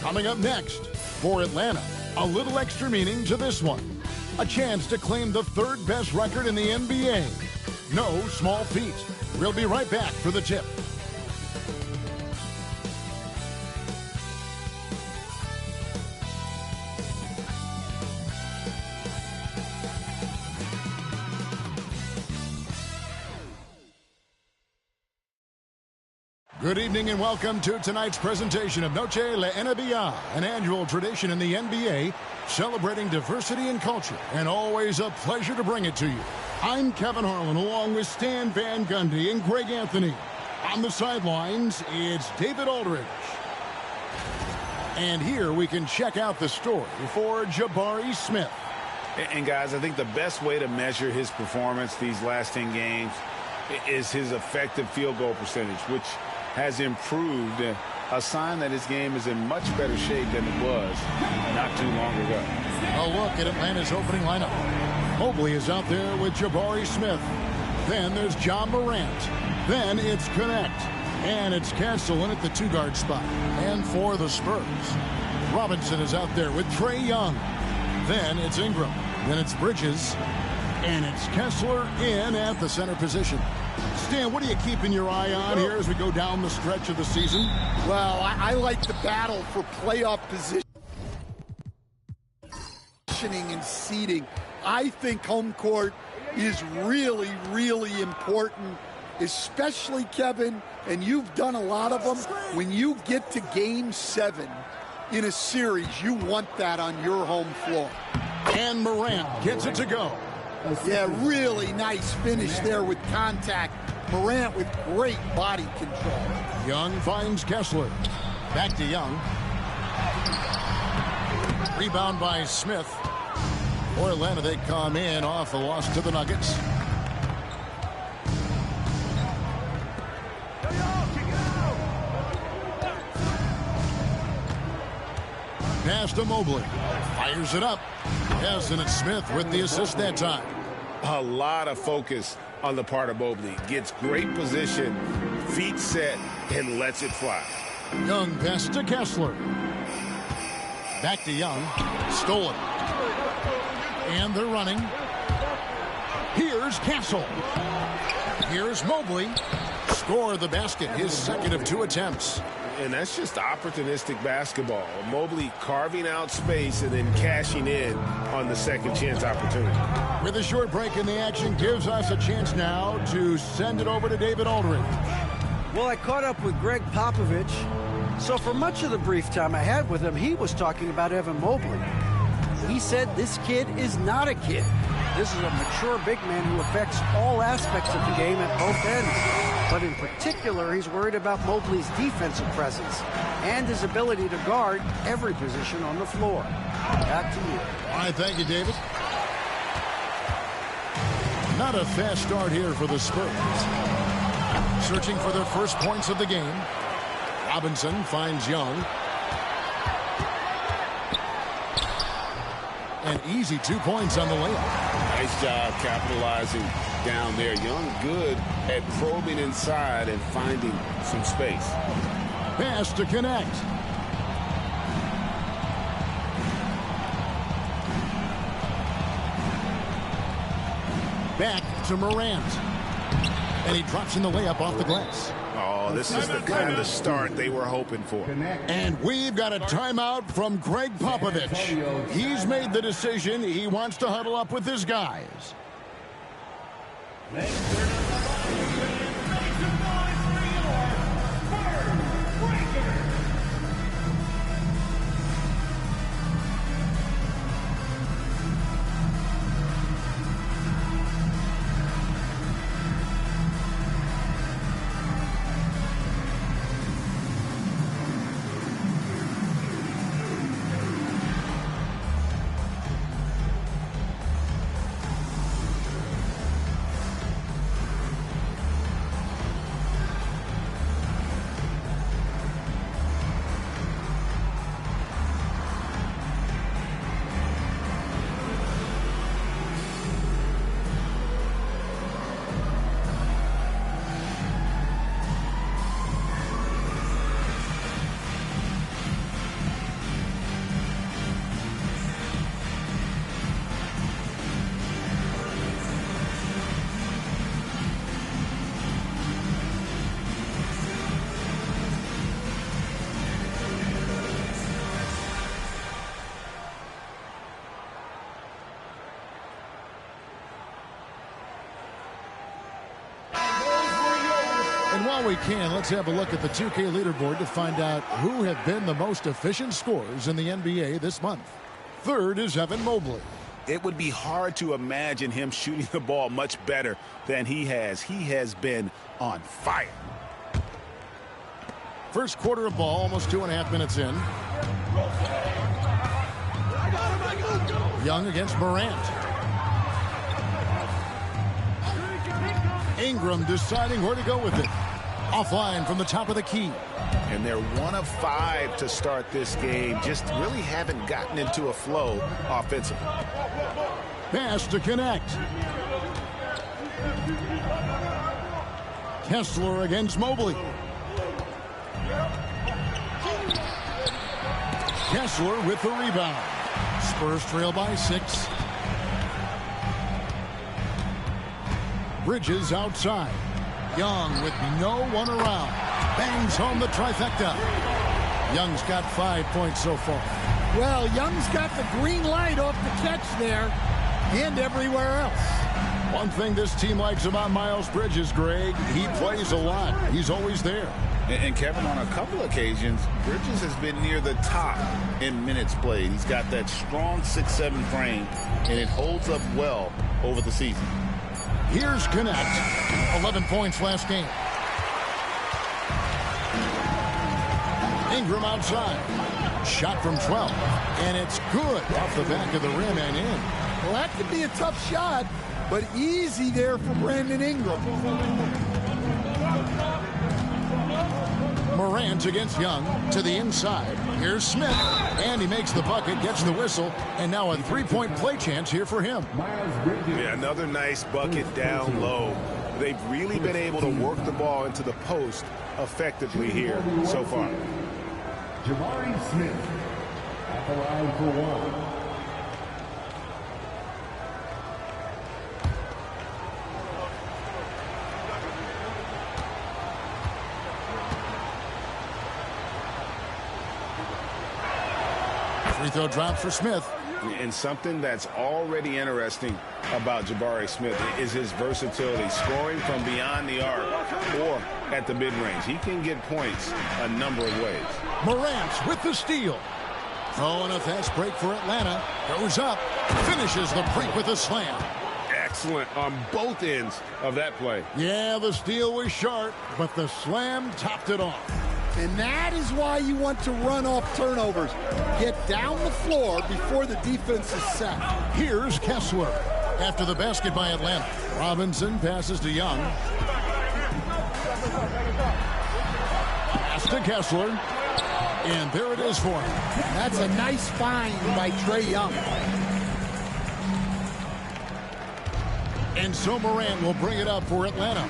Coming up next, for Atlanta, a little extra meaning to this one. A chance to claim the third best record in the NBA. No small feat. We'll be right back for the tip. Good evening and welcome to tonight's presentation of Noche La NBA, an annual tradition in the NBA celebrating diversity and culture, and always a pleasure to bring it to you. I'm Kevin Harlan along with Stan Van Gundy and Greg Anthony. On the sidelines, it's David Aldridge. And here we can check out the story for Jabari Smith. And guys, I think the best way to measure his performance these last 10 games is his effective field goal percentage, which has improved, a sign that his game is in much better shape than it was not too long ago. A look at Atlanta's opening lineup. Mobley is out there with Jabari Smith. Then there's John Morant. Then it's Connect. And it's Castle in at the two-guard spot. And for the Spurs, Robinson is out there with Trae Young. Then it's Ingram. Then it's Bridges. And it's Kessler in at the center position. Stan, what are you keeping your eye on here as we go down the stretch of the season? Well, I like the battle for playoff positioning and seeding. I think home court is really, really important, especially, Kevin, and you've done a lot of them. When you get to Game 7 in a series, you want that on your home floor. And Morant gets it to go. Yeah, really nice finish there with contact. Morant with great body control. Young finds Kessler. Back to Young. Rebound by Smith. For Atlanta, they come in off the loss to the Nuggets. Pass to Mobley. Fires it up. Yes, and it's Smith with the assist that time. A lot of focus on the part of Mobley. Gets great position, feet set, and lets it fly. Young pass to Kessler. Back to Young. Stolen. And they're running. Here's Castle. Here's Mobley. Score the basket, his second of 2 attempts. And that's just opportunistic basketball. Mobley carving out space and then cashing in on the second chance opportunity. With a short break in the action gives us a chance now to send it over to David Aldridge. Well, I caught up with Greg Popovich. So for much of the brief time I had with him, he was talking about Evan Mobley. He said this kid is not a kid. This is a mature big man who affects all aspects of the game at both ends. But in particular, he's worried about Mobley's defensive presence and his ability to guard every position on the floor. Back to you. All right, thank you, David. Not a fast start here for the Spurs. Searching for their first points of the game. Robinson finds Young. An easy 2 points on the layup. Nice job capitalizing down there. Young good at probing inside and finding some space. Pass to Connect. Back to Morant. And he drops in the layup off the glass. Oh, this is the kind of start they were hoping for. And we've got a timeout from Greg Popovich. He's made the decision. He wants to huddle up with his guys. While we can, let's have a look at the 2K leaderboard to find out who have been the most efficient scorers in the NBA this month. Third is Evan Mobley. It would be hard to imagine him shooting the ball much better than he has. He has been on fire. First quarter of ball, almost 2.5 minutes in. Young against Morant. Ingram deciding where to go with it. Offline from the top of the key. And they're 1 of 5 to start this game. Just really haven't gotten into a flow offensively. Pass to connect. Kessler against Mobley. Kessler with the rebound. Spurs trail by 6. Bridges outside. Young with no one around. Bangs home the trifecta. Young's got 5 points so far. Well, Young's got the green light off the catch there and everywhere else. One thing this team likes about Miles Bridges, Greg, he plays a lot. He's always there. And Kevin, on a couple occasions, Bridges has been near the top in minutes played. He's got that strong 6'7" frame, and it holds up well over the season. Here's Connect. 11 points last game. Ingram outside. Shot from 12. And it's good off the back of the rim and in. Well, that could be a tough shot, but easy there for Brandon Ingram. Morant against Young to the inside. Here's Smith, and he makes the bucket, gets the whistle, and now a three-point play chance here for him. Yeah, another nice bucket down low. They've really been able to work the ball into the post effectively here so far. Jabari Smith at the line for one. Free throw drops for Smith. And something that's already interesting about Jabari Smith is his versatility, scoring from beyond the arc or at the mid-range. He can get points a number of ways. Morant with the steal. Oh, and a fast break for Atlanta. Goes up, finishes the break with a slam. Excellent on both ends of that play. Yeah, the steal was sharp, but the slam topped it off. And that is why you want to run off turnovers. Get down the floor before the defense is set. Here's Kessler. After the basket by Atlanta. Robinson passes to Young. Pass to Kessler. And there it is for him. That's a nice find by Trae Young. And so Morant will bring it up for Atlanta.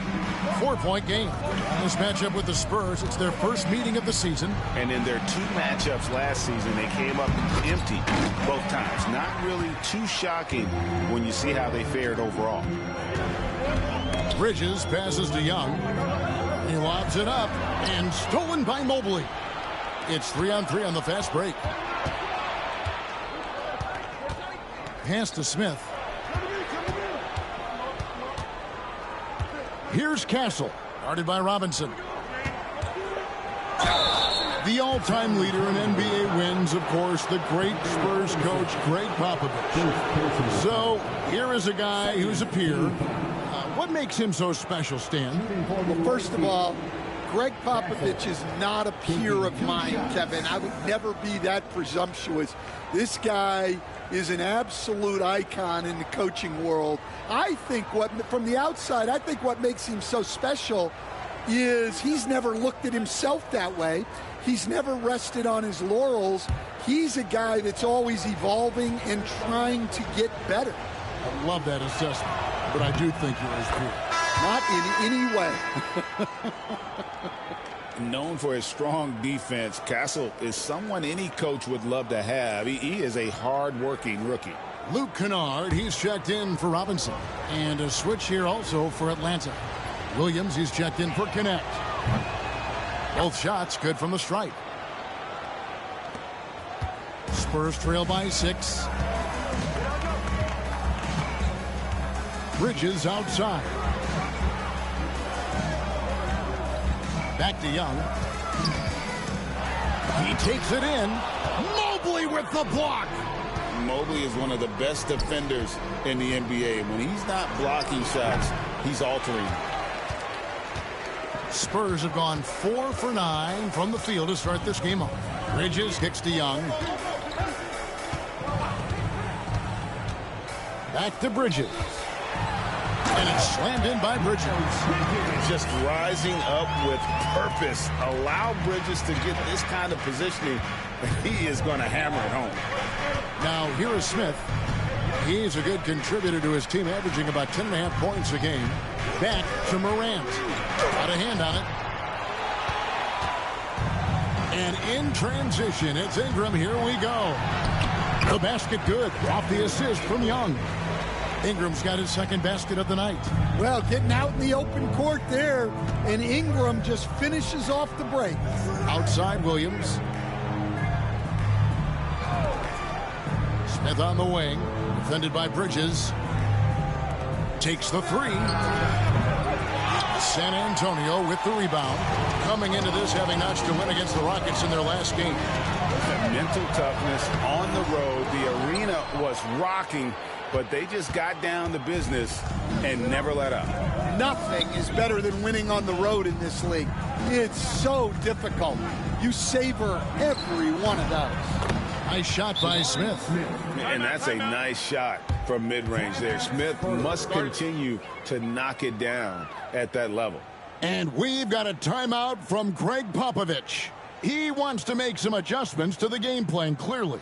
4-point game. In this matchup with the Spurs, it's their first meeting of the season. And in their 2 matchups last season, they came up empty both times. Not really too shocking when you see how they fared overall. Bridges passes to Young. He lobs it up and stolen by Mobley. It's 3-on-3 on the fast break. Pass to Smith. Here's Castle, guarded by Robinson. The all-time leader in NBA wins, of course, the great Spurs coach, Greg Popovich. So here is a guy who's a peer. What makes him so special, Stan? Well, first of all, Greg Popovich is not a peer of mine, Kevin. I would never be that presumptuous. This guy is an absolute icon in the coaching world. I think from the outside, I think what makes him so special is he's never looked at himself that way. He's never rested on his laurels. He's a guy that's always evolving and trying to get better. I love that assessment, but I do think you're his peer. Not in any way. Known for his strong defense, Castle is someone any coach would love to have. He is a hard-working rookie. Luke Kennard, he's checked in for Robinson. And a switch here also for Atlanta. Williams, he's checked in for Connect. Both shots good from the stripe. Spurs trail by 6. Bridges outside. Back to Young. He takes it in. Mobley with the block. Mobley is one of the best defenders in the NBA. When he's not blocking shots, he's altering. Spurs have gone 4 for 9 from the field to start this game off. Bridges kicks to Young. Back to Bridges. And it's slammed in by Bridges. Just rising up with purpose. Allow Bridges to get this kind of positioning, and he is going to hammer it home. Now, here is Smith. He's a good contributor to his team, averaging about 10.5 points a game. Back to Morant. Got a hand on it. And in transition, it's Ingram. Here we go. The basket good. Off the assist from Young. Ingram's got his second basket of the night. Well, getting out in the open court there, and Ingram just finishes off the break. Outside Williams. Smith on the wing. Defended by Bridges. Takes the three. San Antonio with the rebound. Coming into this having notched a win against the Rockets in their last game. The mental toughness on the road. The arena was rocking, but they just got down to business and never let up. Nothing is better than winning on the road in this league. It's so difficult. You savor every one of those. Nice shot by Smith. And that's a nice shot from mid-range there. Smith must continue to knock it down at that level. And we've got a timeout from Greg Popovich. He wants to make some adjustments to the game plan, clearly.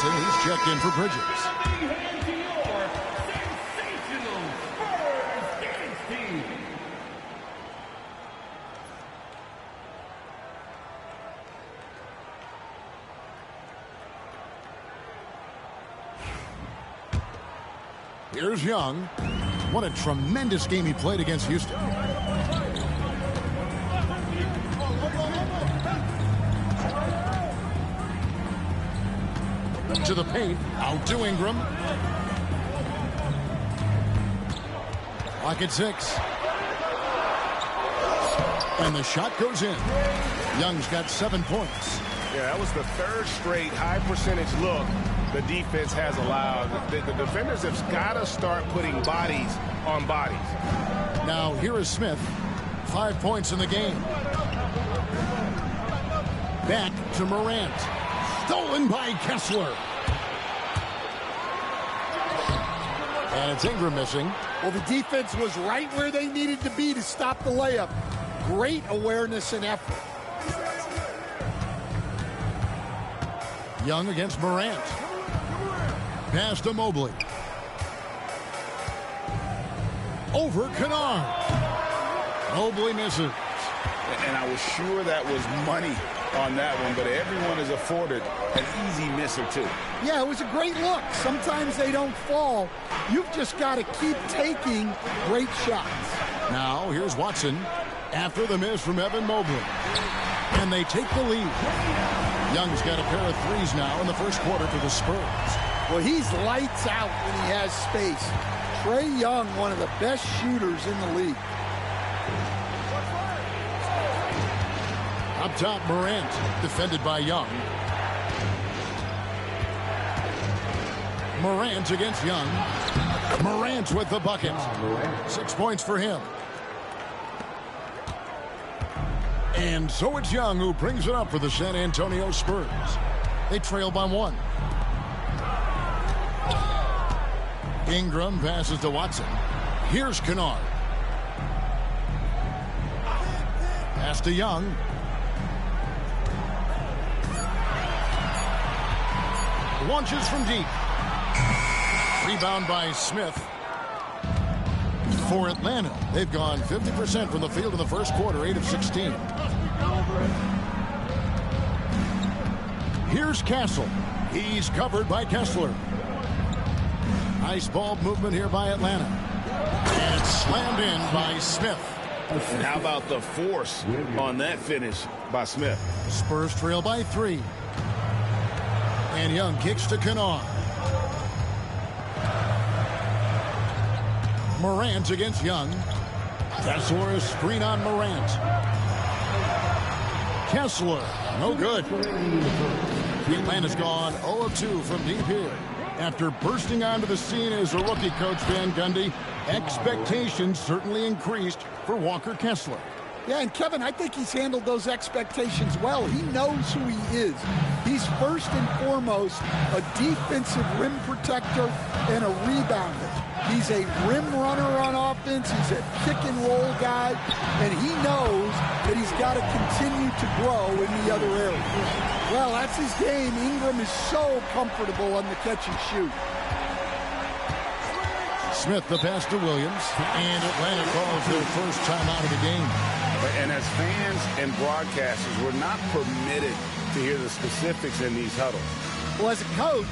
He's checked in for Bridges. Here's Young. What a tremendous game he played against Houston. To the paint, out to Ingram. Clock at 6. And the shot goes in. Young's got 7 points. Yeah, that was the third straight high percentage look the defense has allowed. The defenders have got to start putting bodies on bodies. Now here is Smith. 5 points in the game. Back to Morant. Stolen by Kessler. And it's Ingram missing. Well, the defense was right where they needed to be to stop the layup. Great awareness and effort. Young against Morant. Pass to Mobley. Over Kennard. Mobley misses. And I was sure that was money on that one, but everyone is afforded an easy miss or two. Yeah, it was a great look. Sometimes they don't fall. You've just got to keep taking great shots. Now, here's Watson after the miss from Evan Mobley. And they take the lead. Young's got a pair of threes now in the first quarter for the Spurs. Well, he's lights out when he has space. Trae Young, one of the best shooters in the league. Up top, Morant, defended by Young. Morant against Young. Morant with the bucket. 6 points for him. And so it's Young who brings it up for the San Antonio Spurs. They trail by 1. Ingram passes to Watson. Here's Kennard. Pass to Young. Launches from deep. Rebound by Smith. For Atlanta, they've gone 50% from the field in the first quarter, 8 of 16. Here's Castle. He's covered by Kessler. Nice ball movement here by Atlanta. And it's slammed in by Smith. And how about the force on that finish by Smith? Spurs trail by 3. And Young kicks to Kennard. Morant against Young. Kessler, a screen on Morant. Kessler, no good. Atlanta's gone 0 of 2 from deep here. After bursting onto the scene as a rookie, Coach Van Gundy, expectations certainly increased for Walker Kessler. Yeah, and Kevin, I think he's handled those expectations well. He knows who he is. He's first and foremost a defensive rim protector and a rebounder. He's a rim runner on offense. He's a kick and roll guy, and he knows that he's got to continue to grow in the other areas. Well, that's his game. Ingram is so comfortable on the catch and shoot. Smith, the pass to Williams, and Atlanta calls their first time out of the game. And as fans and broadcasters, we're not permitted to hear the specifics in these huddles. Well, as a coach,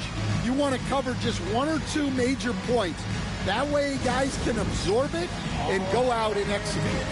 you want to cover just 1 or 2 major points. That way guys can absorb it and go out and execute.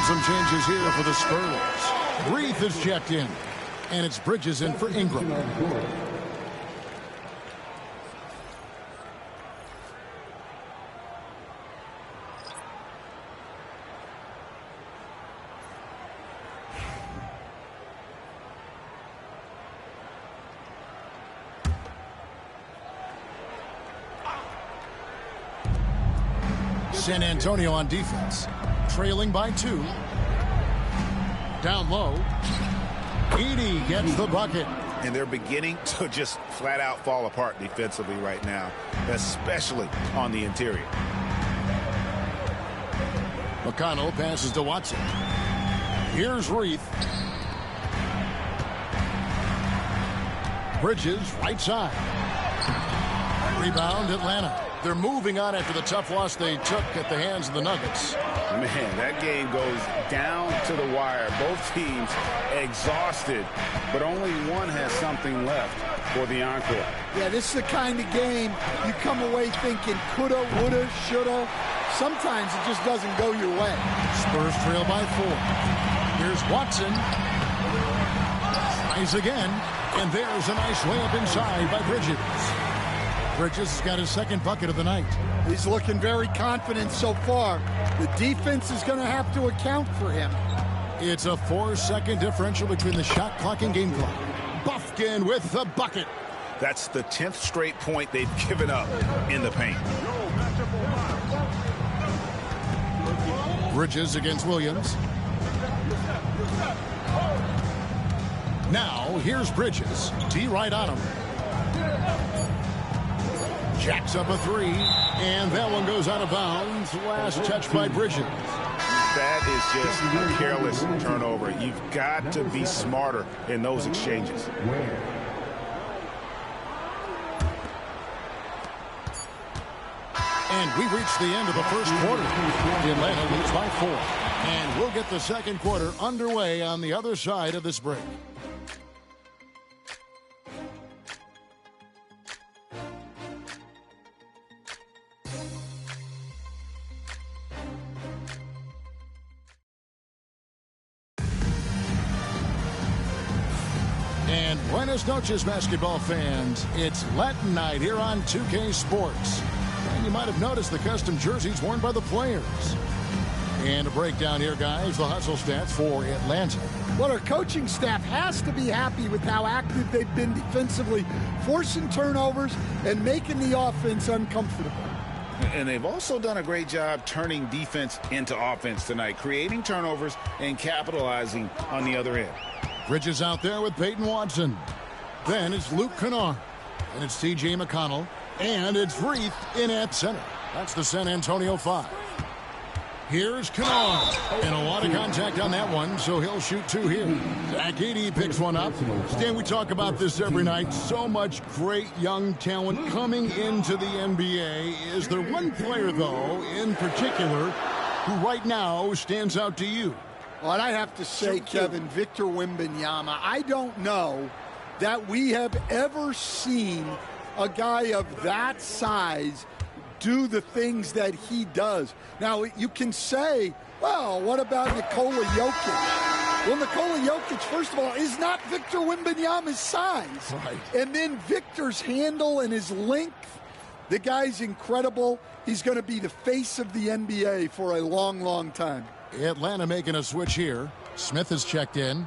Some changes here for the Spurs. Reith is checked in, and it's Bridges in for Ingram. San Antonio on defense, trailing by 2. Down low. Edey gets the bucket. And they're beginning to just flat out fall apart defensively right now, especially on the interior. McConnell passes to Watson. Here's Reith. Bridges, right side. Rebound, Atlanta. They're moving on after the tough loss they took at the hands of the Nuggets. Man, that game goes down to the wire. Both teams exhausted, but only one has something left for the encore. Yeah, this is the kind of game you come away thinking coulda, woulda, shoulda. Sometimes it just doesn't go your way. Spurs trail by 4. Here's Watson. Tries again, and there's a nice layup inside by Bridges. Bridges has got his second bucket of the night. He's looking very confident so far. The defense is going to have to account for him. It's a 4-second differential between the shot clock and game clock. Bufkin with the bucket. That's the 10th straight point they've given up in the paint. Bridges against Williams. Now, here's Bridges. D right on him. Jacks up a three, and that one goes out of bounds. Last touch by Bridges. That is just a careless turnover. You've got to be smarter in those exchanges. And we reached the end of the first quarter. Atlanta leads by 4. And we'll get the second quarter underway on the other side of this break. And buenas noches, basketball fans. It's Latin night here on 2K Sports. And you might have noticed the custom jerseys worn by the players. And a breakdown here, guys, the hustle stats for Atlanta. Well, our coaching staff has to be happy with how active they've been defensively, forcing turnovers and making the offense uncomfortable. And they've also done a great job turning defense into offense tonight, creating turnovers and capitalizing on the other end. Bridges out there with Peyton Watson. Then it's Luke Kennard. And it's T.J. McConnell. And it's Reith in at center. That's the San Antonio 5. Here's Kennard. And a lot of contact on that one, so he'll shoot 2 here. Zach Edey picks one up. Stan, we talk about this every night. So much great young talent coming into the NBA. Is there one player, though, in particular, who right now stands out to you? Well, and I have to say, Kevin, Victor Wembanyama, I don't know that we have ever seen a guy of that size do the things that he does. Now, you can say, well, what about Nikola Jokic? Well, Nikola Jokic, first of all, is not Victor Wembanyama's size. Right. And then Victor's handle and his length, the guy's incredible. He's going to be the face of the NBA for a long, long time. Atlanta making a switch here. Smith has checked in.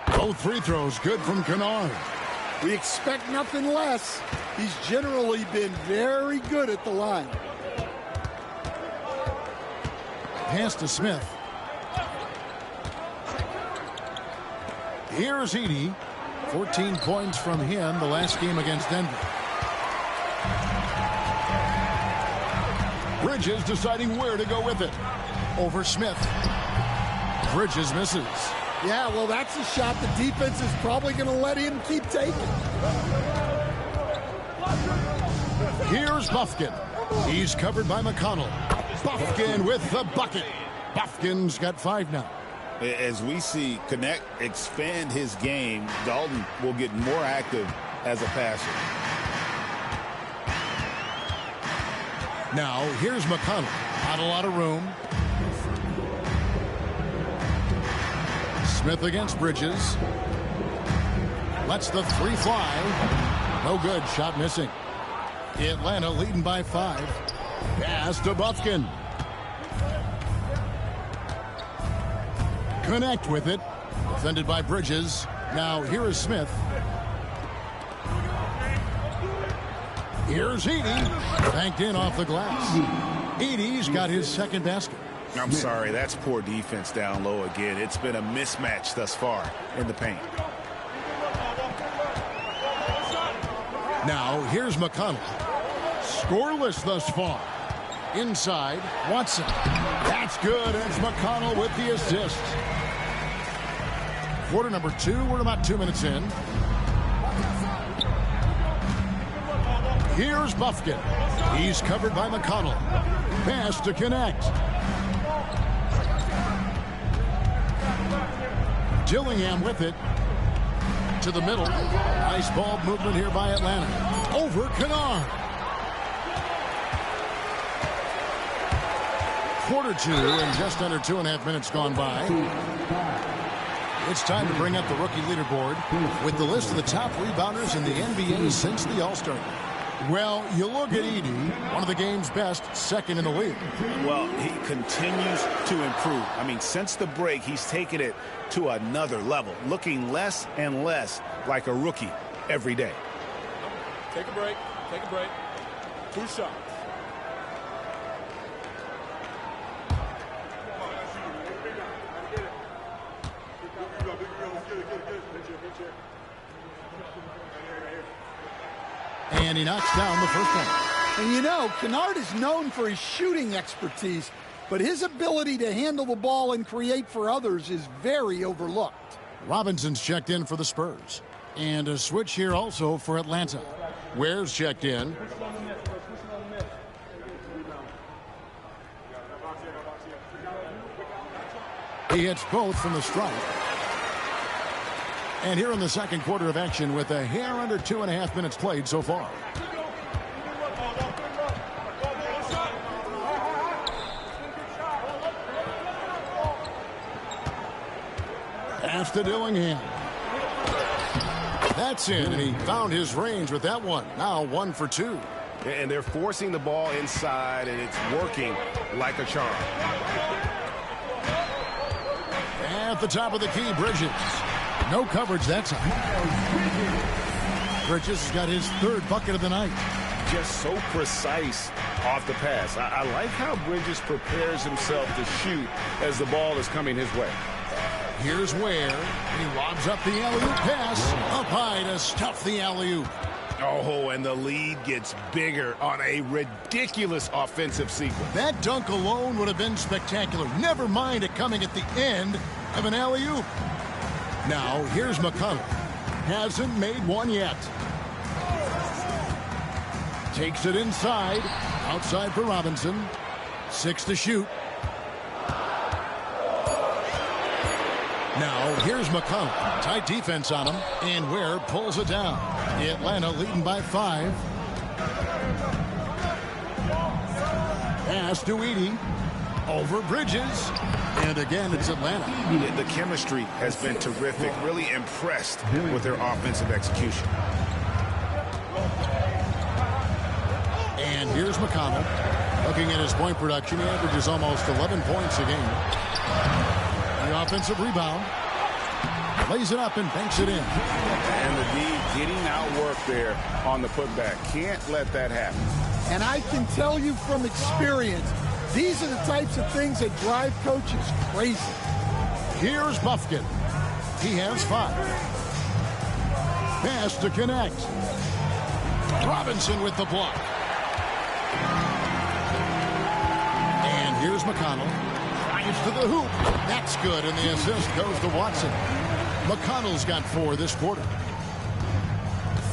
Both free throws good from Kennard. We expect nothing less. He's generally been very good at the line. Pass to Smith. Here's Edey. 14 points from him the last game against Denver. Bridges deciding where to go with it. Over Smith. Bridges misses. Yeah, well, that's a shot the defense is probably going to let him keep taking. Here's Bufkin. He's covered by McConnell. Bufkin with the bucket. Bufkin's got 5 now. As we see Connect expand his game, Dalton will get more active as a passer. Now, here's McConnell. Not a lot of room. Smith against Bridges. Lets the 3 fly. No good. Shot missing. Atlanta leading by 5. Pass to Bufkin. Connect with it. Defended by Bridges. Now here is Smith. Here's Edey. Banked in off the glass. Edey's got his second basket. I'm sorry, that's poor defense down low again. It's been a mismatch thus far in the paint. Now, here's McConnell. Scoreless thus far. Inside, Watson. That's good. It's McConnell with the assist. Quarter number 2. We're about 2 minutes in. Here's Bufkin. He's covered by McConnell. Pass to Connect. Dillingham with it. To the middle. Nice ball movement here by Atlanta. Over Kennard. Quarter 2 and just under 2.5 minutes gone by. It's time to bring up the rookie leaderboard with the list of the top rebounders in the NBA since the All-Star game. Well, you look at Edey, one of the game's best, second in the league. Well, he continues to improve. I mean, since the break, he's taken it to another level, looking less and less like a rookie every day. Take a break. Take a break. 2 shots. And he knocks down the first one. And you know, Kennard is known for his shooting expertise, but his ability to handle the ball and create for others is very overlooked. Robinson's checked in for the Spurs. And a switch here also for Atlanta. Ware's checked in. He hits both from the stripe. And here in the second quarter of action with a hair under 2.5 minutes played so far. Pass to Dillingham. That's in, and he found his range with that one. Now 1 for 2. And they're forcing the ball inside, and it's working like a charm. At the top of the key, Bridges. No coverage that time. Bridges has got his 3rd bucket of the night. Just so precise off the pass. I like how Bridges prepares himself to shoot as the ball is coming his way. Here's Ware. He lobs up the alley-oop pass. Up high to stuff the alley-oop. Oh, and the lead gets bigger on a ridiculous offensive sequence. That dunk alone would have been spectacular. Never mind it coming at the end of an alley-oop. Now, here's McConnell. Hasn't made one yet. Takes it inside. Outside for Robinson. 6 to shoot. Now, here's McConnell. Tight defense on him. And Ware pulls it down. Atlanta leading by 5. Pass to Edey. Over Bridges. And again, it's Atlanta. The chemistry has been terrific. Really impressed with their offensive execution. And here's McConnell. Looking at his point production, he averages almost 11 points a game. The offensive rebound. Lays it up and banks it in. And the D getting outwork there on the putback. Can't let that happen. And I can tell you from experience, these are the types of things that drive coaches crazy. Here's Bufkin. He has 5. Pass to connect. Robinson with the block. And here's McConnell. Drives to the hoop. That's good, and the assist goes to Watson. McConnell's got 4 this quarter.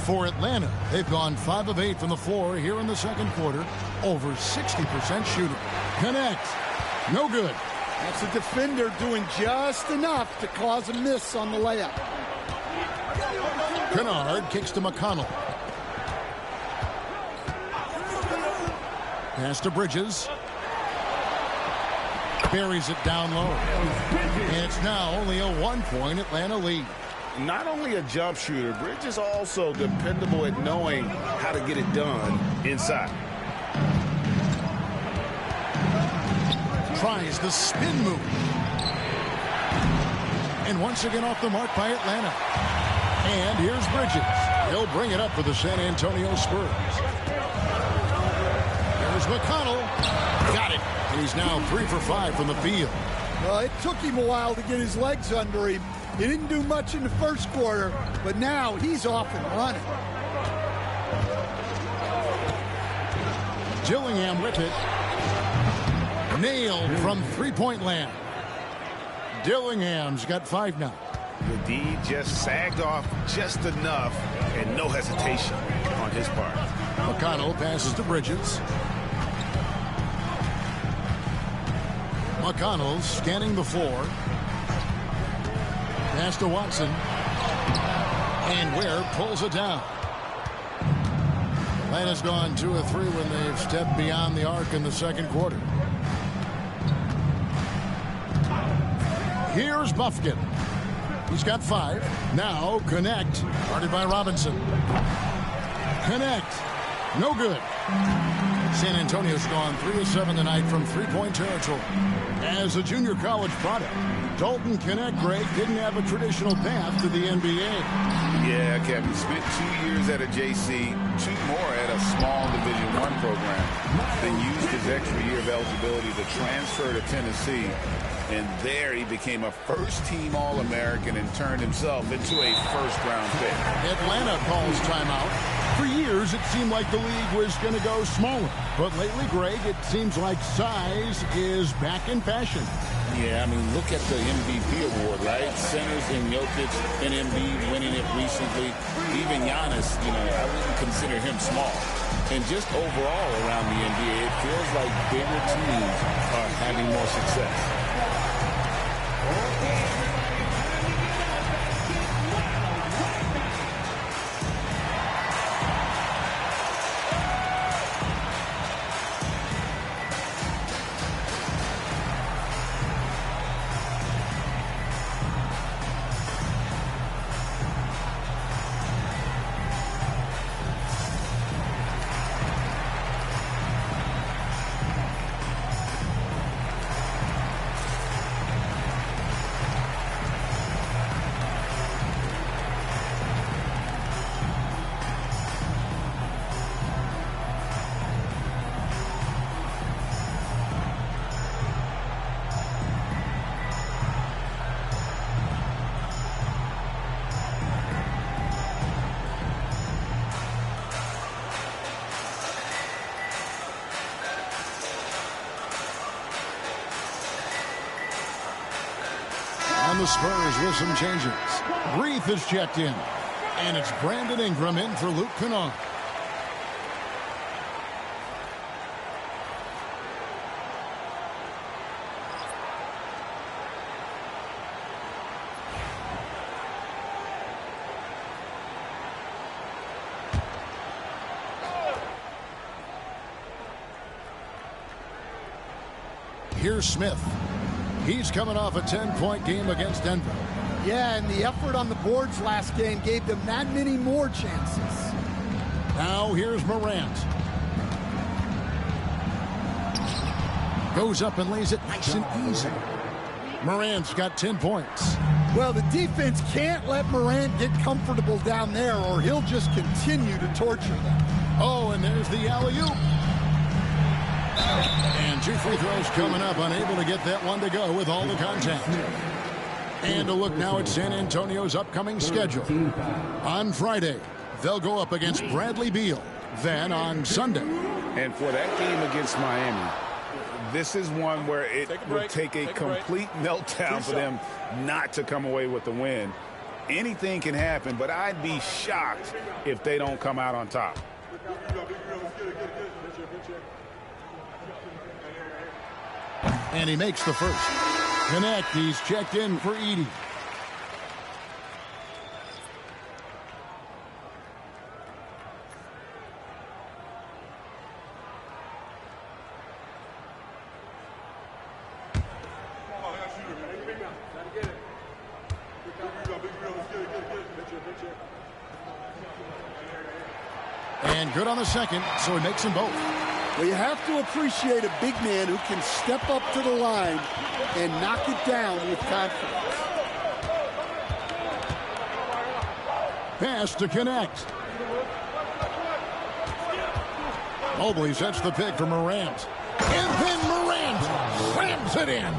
For Atlanta, they've gone 5 of 8 from the floor here in the second quarter. Over 60% shooting. Connect. No good. That's a defender doing just enough to cause a miss on the layup. Kennard kicks to McConnell. Pass to Bridges. Buries it down low. And it's now only a 1-point Atlanta lead. Not only a jump shooter, Bridges also dependable at knowing how to get it done inside. Tries the spin move. And once again off the mark by Atlanta. And here's Bridges. He'll bring it up for the San Antonio Spurs. There's McConnell. Got it. And he's now 3 for 5 from the field. Well, it took him a while to get his legs under him. He didn't do much in the first quarter, but now he's off and running. Dillingham with it. Nailed from three-point land. Dillingham's got 5 now. The D just sagged off just enough and no hesitation on his part. McConnell passes to Bridges. McConnell scanning the floor. Pass to Watson. And Ware pulls it down. Atlanta's gone 2 of 3 when they've stepped beyond the arc in the second quarter. Here's Bufkin. He's got 5. Now connect. Guarded by Robinson. Connect. No good. San Antonio's gone 3 of 7 tonight from three-point territory. As a junior college product, Dalton Connect, Greg, didn't have a traditional path to the NBA. Yeah, Kevin. Spent 2 years at a JC, 2 more at a small Division I program. Then used his extra year of eligibility to transfer to Tennessee. And there he became a first-team All-American and turned himself into a first-round pick. Atlanta calls timeout. For years, it seemed like the league was going to go smaller. But lately, Greg, it seems like size is back in fashion. Yeah, I mean, look at the MVP award, right? Centers in Jokic and Embiid winning it recently. Even Giannis, I wouldn't consider him small. And just overall around the NBA, it feels like bigger teams are having more success. The Spurs with some changes. Breathe is checked in. And it's Brandon Ingram in for Luke Kennard. Here's Smith. He's coming off a 10-point game against Denver. Yeah, and the effort on the boards last game gave them that many more chances. Now here's Morant. Goes up and lays it nice and easy. Morant's got 10 points. Well, the defense can't let Morant get comfortable down there or he'll just continue to torture them. Oh, and there's the alley-oop. And 2 free throws coming up, unable to get that one to go with all the contact. And a look now at San Antonio's upcoming schedule. On Friday, they'll go up against Bradley Beal. Then on Sunday. And for that game against Miami, this is one where it would take a complete meltdown for them not to come away with the win. Anything can happen, but I'd be shocked if they don't come out on top. And he makes the first. Connect. He's checked in for Edey. And good on the second, so he makes them both. Well, you have to appreciate a big man who can step up to the line and knock it down with confidence. Pass to Connect. Mobley sets the pick for Morant. And then Morant slams it in.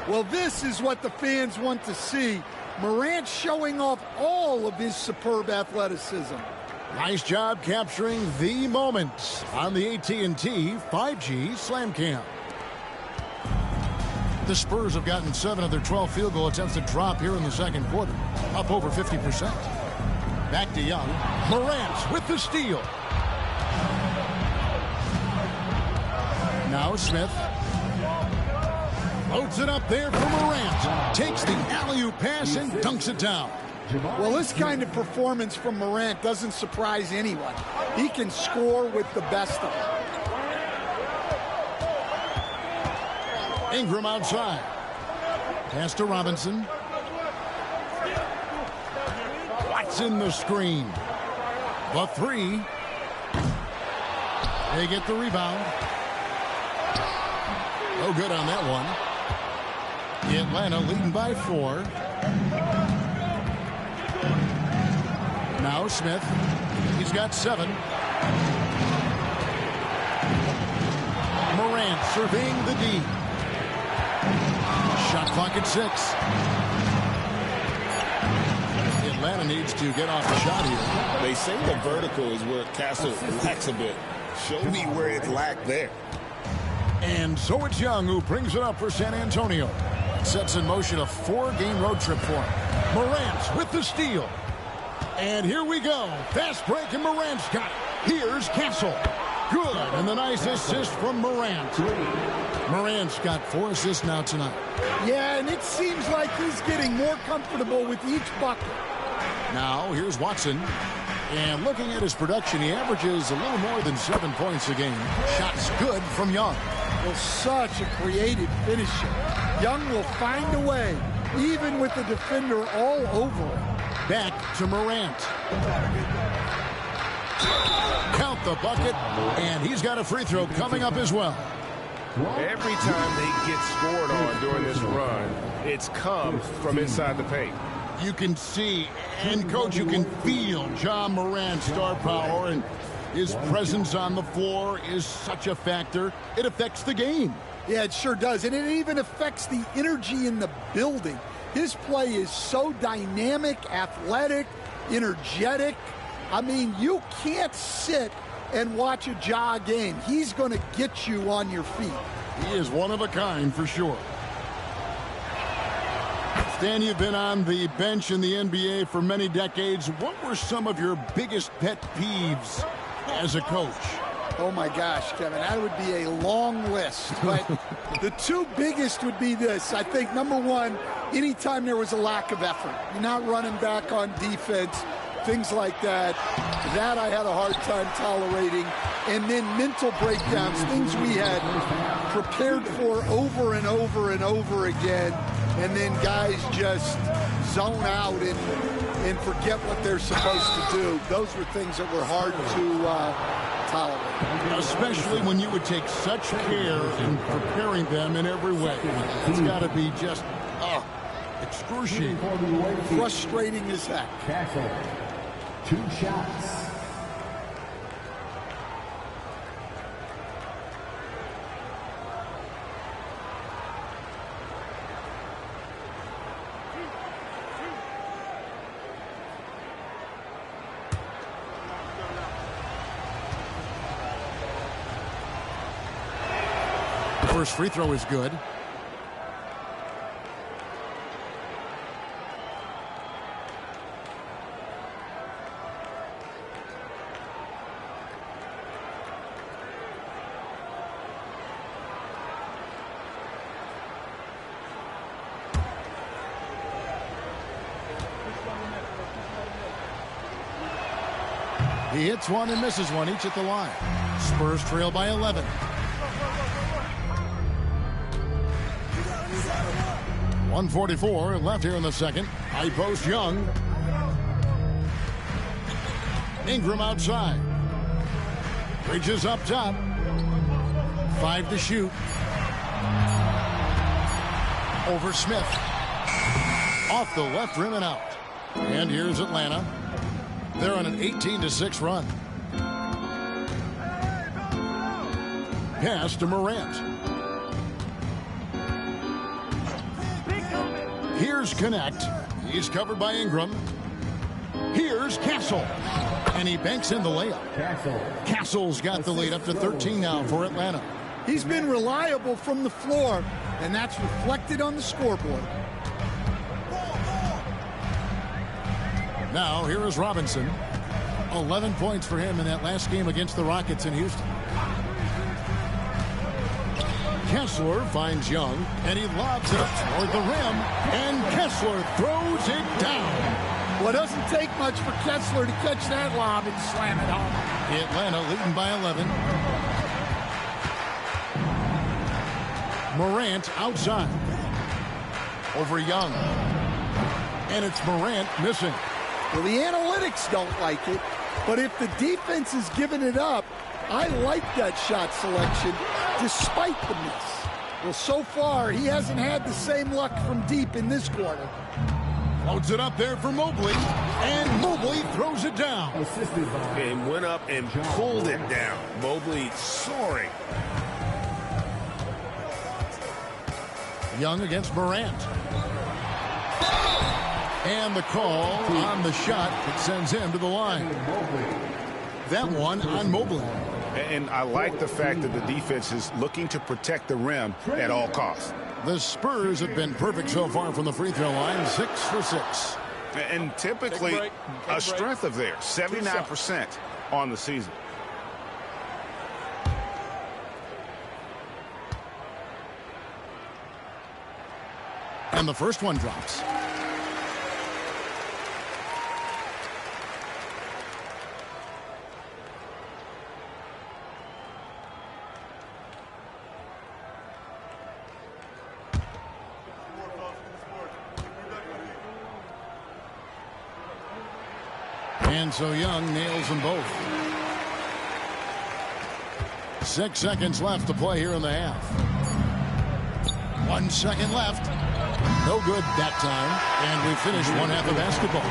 Well, this is what the fans want to see. Morant showing off all of his superb athleticism. Nice job capturing the moments on the AT&T 5G Slam Cam. The Spurs have gotten 7 of their 12 field goal attempts to drop here in the second quarter, up over 50%. Back to Young. Morant with the steal. Now Smith. Loads it up there for Morant. Takes the alley-oop pass and dunks it down. Well, this kind of performance from Morant doesn't surprise anyone. He can score with the best of them. Ingram outside. Pass to Robinson. Gets in the screen. The three. They get the rebound. No good on that one. Atlanta leading by 4. Now Smith. He's got 7. Morant surveying the D. Shot clock at 6. Atlanta needs to get off the shot here. They say the vertical is where Castle lacks a bit. Show me where it lacked there. And so it's Young who brings it up for San Antonio. Sets in motion a 4-game road trip for him. Morant with the steal. And here we go. Fast break, and Morant's got it. Here's Castle. Good, and the nice assist from Morant. Morant's got 4 assists now tonight. Yeah, and it seems like he's getting more comfortable with each bucket. Now, here's Watson. And looking at his production, he averages a little more than 7 points a game. Shots good from Young. Well, such a creative finisher. Young will find a way, even with the defender all over him. Back to Morant. Count the bucket, and he's got a free throw coming up as well. Every time they get scored on during this run, it's come from inside the paint. You can see, and Coach, you can feel John Morant's star power, and his presence on the floor is such a factor. It affects the game. Yeah, it sure does, and it even affects the energy in the building. His play is so dynamic, athletic, energetic. I mean, you can't sit and watch a Ja game. He's going to get you on your feet. He is one of a kind for sure. Stan, you've been on the bench in the NBA for many decades. What were some of your biggest pet peeves as a coach? Oh, my gosh, Kevin, that would be a long list. But the 2 biggest would be this. I think, number one, anytime there was a lack of effort. You're not running back on defense, things like that. That I had a hard time tolerating. And then mental breakdowns, things we had prepared for over and over and over again. And then guys just zone out and forget what they're supposed to do. Those were things that were hard to tolerate. Especially when you would take such care in preparing them in every way. It's got to be just excruciating. Frustrating as heck. Castle, 2 shots. First free throw is good. He hits one and misses one, each at the line. Spurs trail by 11. .144 left here in the second. High post Young. Ingram outside. Bridges up top. 5 to shoot. Over Smith. Off the left rim and out. And here's Atlanta. They're on an 18-6 run. Pass to Morant. Here's Connect. He's covered by Ingram. Here's Castle. And he banks in the layup. Castle's got the lead up to 13 now for Atlanta. He's been reliable from the floor, and that's reflected on the scoreboard. Now, here is Robinson. 11 points for him in that last game against the Rockets in Houston. Kessler finds Young, and he lobs it up toward the rim, and Kessler throws it down. Well, it doesn't take much for Kessler to catch that lob and slam it home. Atlanta leading by 11. Morant outside. Over Young. And it's Morant missing. Well, the analytics don't like it, but if the defense is giving it up, I like that shot selection despite the miss. Well, so far, he hasn't had the same luck from deep in this quarter. Floats it up there for Mobley, and Mobley throws it down. And went up and pulled it down. Mobley soaring. Young against Morant. And the call on the shot that sends him to the line. That one on Mobley. And I like the fact that the defense is looking to protect the rim at all costs. The Spurs have been perfect so far from the free throw line, 6 for 6. And typically a strength of theirs, 79% on the season. And the first one drops. And so Young nails them both. 6 seconds left to play here in the half. 1 second left. No good that time. And we finish one half of basketball.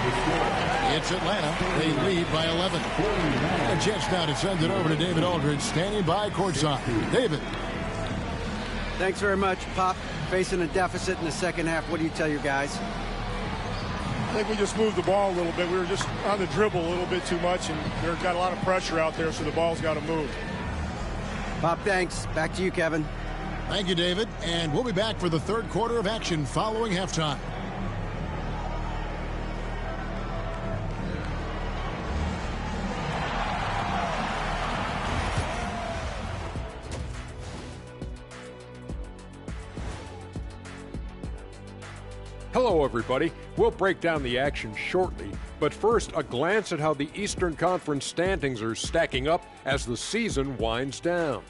It's Atlanta. They lead by 11. A chance now to send it over to David Aldridge, standing by courtside. David. Thanks very much, Pop. Facing a deficit in the second half. What do you tell your guys? I think we just moved the ball a little bit. We were just on the dribble a little bit too much, and they've got a lot of pressure out there, so the ball's got to move. Pop, thanks. Back to you, Kevin. Thank you, David. And we'll be back for the third quarter of action following halftime. Hello, everybody. We'll break down the action shortly, but first, a glance at how the Eastern Conference standings are stacking up as the season winds down.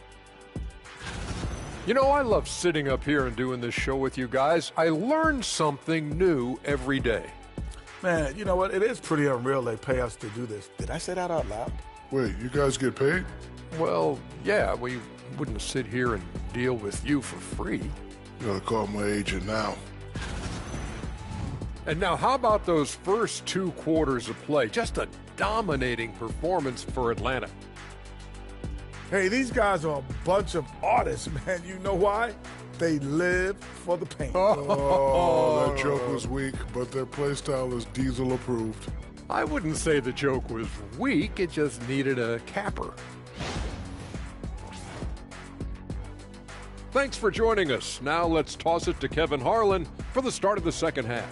You know, I love sitting up here and doing this show with you guys. I learn something new every day. Man, you know what? It is pretty unreal they pay us to do this. Did I say that out loud? Wait, you guys get paid? Well, yeah, we wouldn't sit here and deal with you for free. You gotta call my agent now. And now, how about those first 2 quarters of play? Just a dominating performance for Atlanta. Hey, these guys are a bunch of artists, man. You know why? They live for the paint. Oh, that joke was weak, but their play style is Diesel approved. I wouldn't say the joke was weak. It just needed a capper. Thanks for joining us. Now let's toss it to Kevin Harlan for the start of the second half.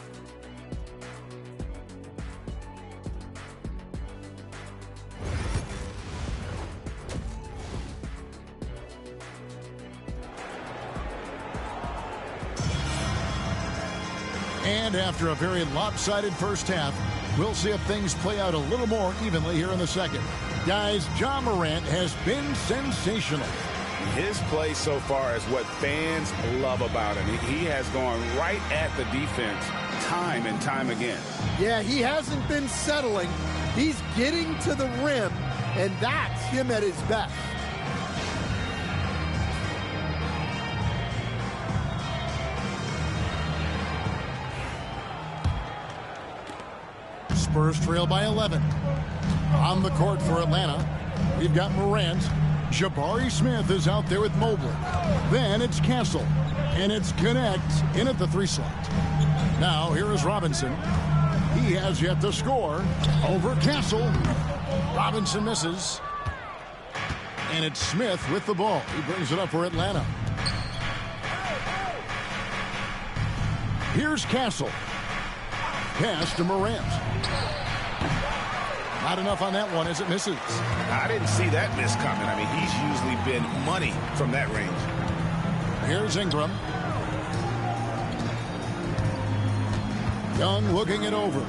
And after a very lopsided first half, we'll see if things play out a little more evenly here in the second. Guys, Ja Morant has been sensational. His play so far is what fans love about him. He has gone right at the defense time and time again. Yeah, he hasn't been settling. He's getting to the rim, and that's him at his best. Spurs trail by 11. On the court for Atlanta, we've got Morant. Jabari Smith is out there with Mobley. Then it's Castle. And it's Connect in at the 3 slot. Now here is Robinson. He has yet to score. Over Castle. Robinson misses. And it's Smith with the ball. He brings it up for Atlanta. Here's Castle. Pass to Morant. Not enough on that one as it misses. I didn't see that miss coming. I mean, he's usually been money from that range. Here's Ingram. Young looking it over.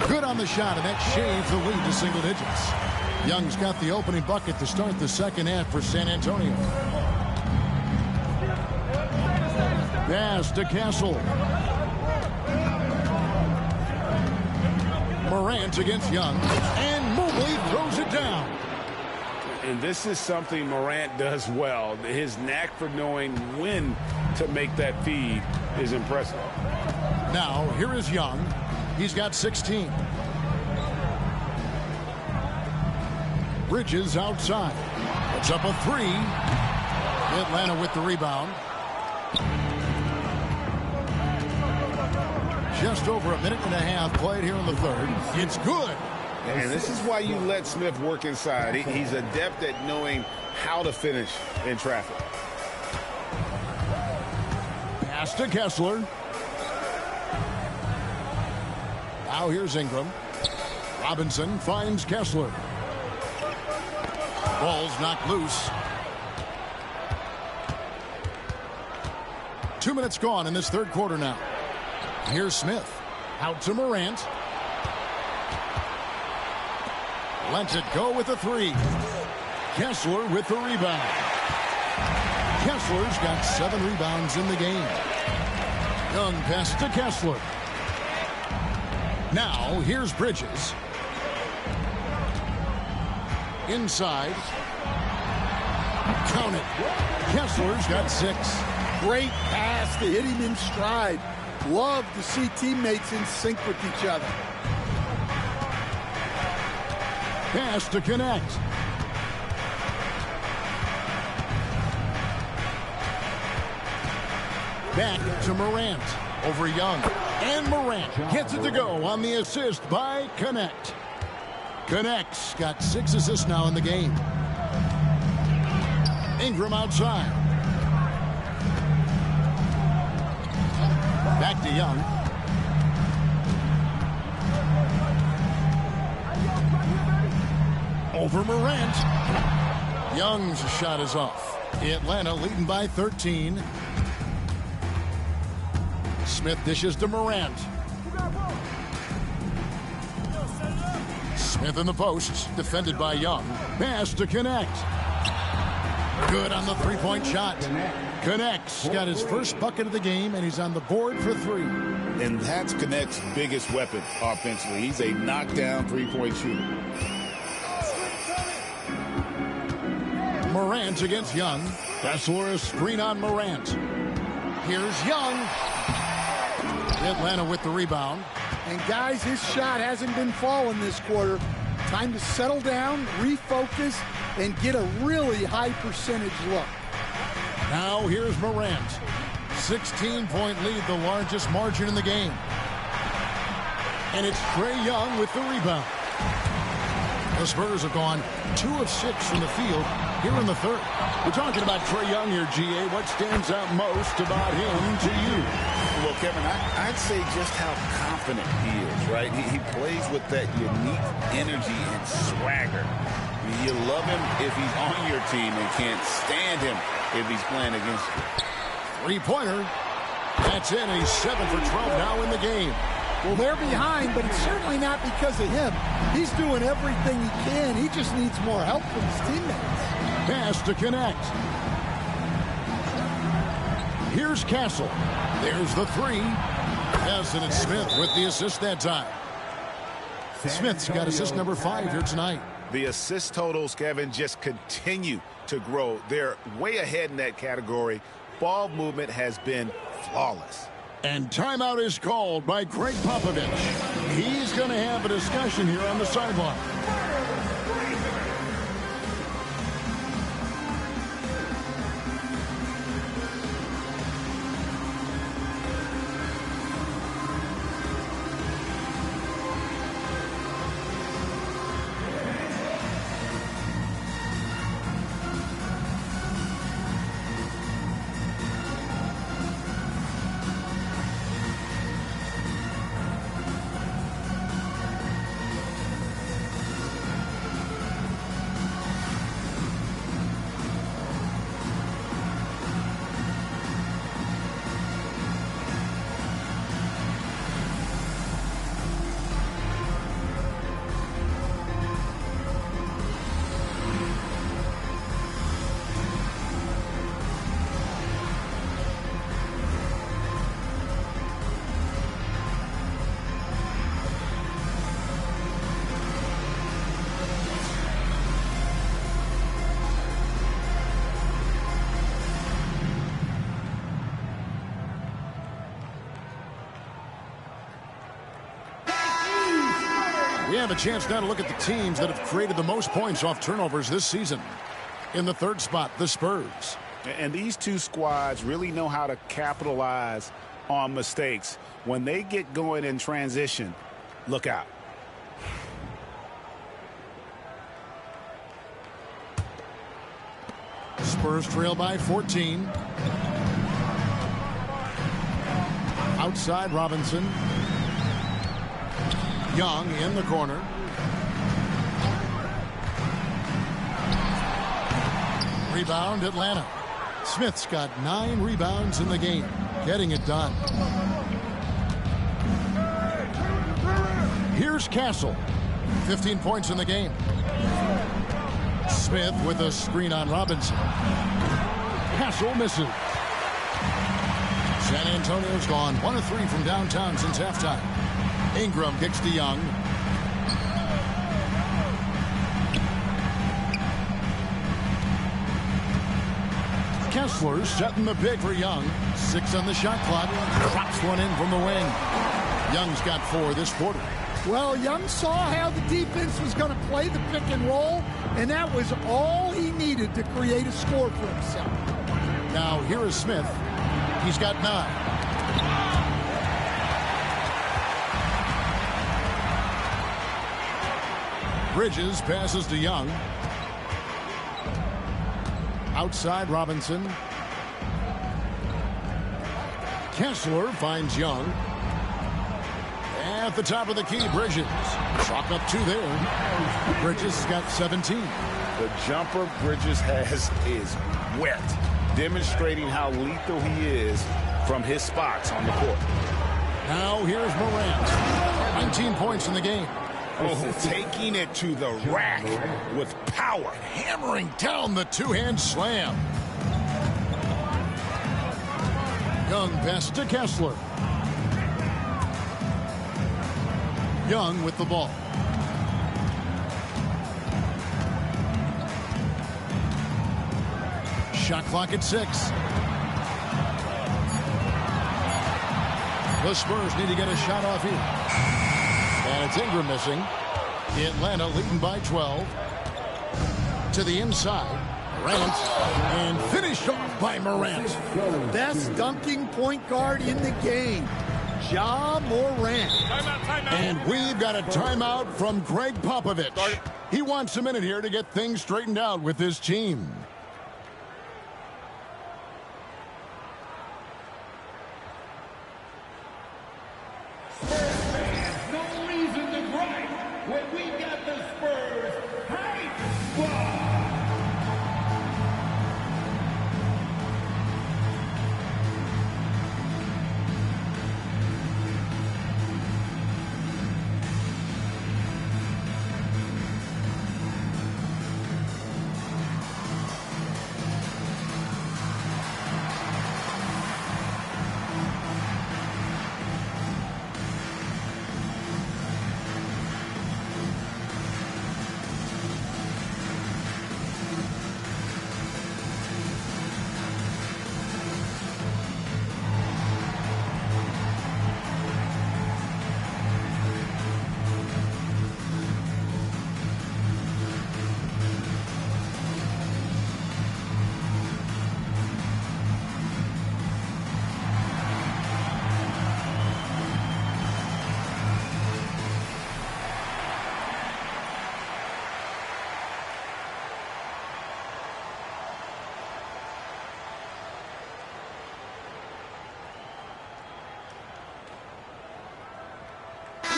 Good on the shot, and that shaves the lead to single digits. Young's got the opening bucket to start the second half for San Antonio. Pass to Castle. Morant against Young. And Mobley throws it down. And this is something Morant does well. His knack for knowing when to make that feed is impressive. Now, here is Young. He's got 16. Bridges outside. Puts up a three. Atlanta with the rebound. Just over a minute and a half played here in the third. It's good. And this is why you let Smith work inside. He's adept at knowing how to finish in traffic. Pass to Kessler. Now here's Ingram. Robinson finds Kessler. Ball's knocked loose. 2 minutes gone in this third quarter now. Here's Smith. Out to Morant. Lets it go with a three. Kessler with the rebound. Kessler's got 7 rebounds in the game. Young pass to Kessler. Now here's Bridges. Inside. Count it. Kessler's got 6. Great pass to hit him in stride. Love to see teammates in sync with each other. Pass to connect. Back to Morant. Over Young. And Morant gets it to go on the assist by Connect. Connect's got 6 assists now in the game. Ingram outside. Back to Young. Over Morant. Young's shot is off. Atlanta leading by 13. Smith dishes to Morant. Smith in the post, defended by Young. Pass to Connect. Good on the three-point shot. Connect's got his first bucket of the game, and he's on the board for 3. And that's Connect's biggest weapon offensively. He's a knockdown three-point shooter. Morant against Young. Kessler a screen on Morant. Here's Young. Atlanta with the rebound. And guys, his shot hasn't been falling this quarter. Time to settle down, refocus, and get a really high percentage look. Now here's Morant. 16-point lead, the largest margin in the game. And it's Trae Young with the rebound. The Spurs have gone 2 of 6 from the field here in the third. We're talking about Trae Young here, GA. What stands out most about him to you? Well, Kevin, I'd say just how confident he is, right? He plays with that unique energy and swagger. I mean, you love him if he's on your team and can't stand him if he's playing against you. Three-pointer. That's in. He's 7 for 12 now in the game. Well, they're behind, but it's certainly not because of him. He's doing everything he can. He just needs more help from his teammates. Pass to Connect. Here's Castle. There's the 3. Yes, and it's Smith with the assist that time. Smith's got assist number 5 here tonight. The assist totals, Kevin, just continue to grow. They're way ahead in that category. Ball movement has been flawless. And timeout is called by Greg Popovich. He's going to have a discussion here on the sideline. And a chance now to look at the teams that have created the most points off turnovers this season. In the third spot, the Spurs. And these two squads really know how to capitalize on mistakes. When they get going in transition, look out. Spurs trail by 14. Outside Robinson. Young in the corner. Rebound Atlanta. Smith's got 9 rebounds in the game, getting it done. Here's Castle. 15 points in the game. Smith with a screen on Robinson. Castle misses. San Antonio's gone 1 of 3 from downtown since halftime. Ingram kicks to Young. Kessler setting the pick for Young. 6 on the shot clock. Drops one in from the wing. Young's got 4 this quarter. Well, Young saw how the defense was going to play the pick and roll, and that was all he needed to create a score for himself. Now here is Smith. He's got 9. Bridges passes to Young. Outside Robinson. Kessler finds Young. At the top of the key, Bridges. Chalk up 2 there. Bridges got 17. The jumper Bridges has is wet, demonstrating how lethal he is from his spots on the court. Now here's Morant. 19 points in the game. Oh, taking it to the rack with power. Hammering down the 2-hand slam. Young pass to Kessler. Young with the ball. Shot clock at 6. The Spurs need to get a shot off here. And it's Ingram missing. Atlanta leading by 12. To the inside. Morant. And finished off by Morant. Best dunking point guard in the game. Ja Morant. And we've got a timeout from Greg Popovich. He wants a minute here to get things straightened out with his team. No reason to gripe when we got the Spurs hype squad.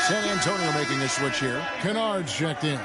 San Antonio making a switch here. Kennard's checked in.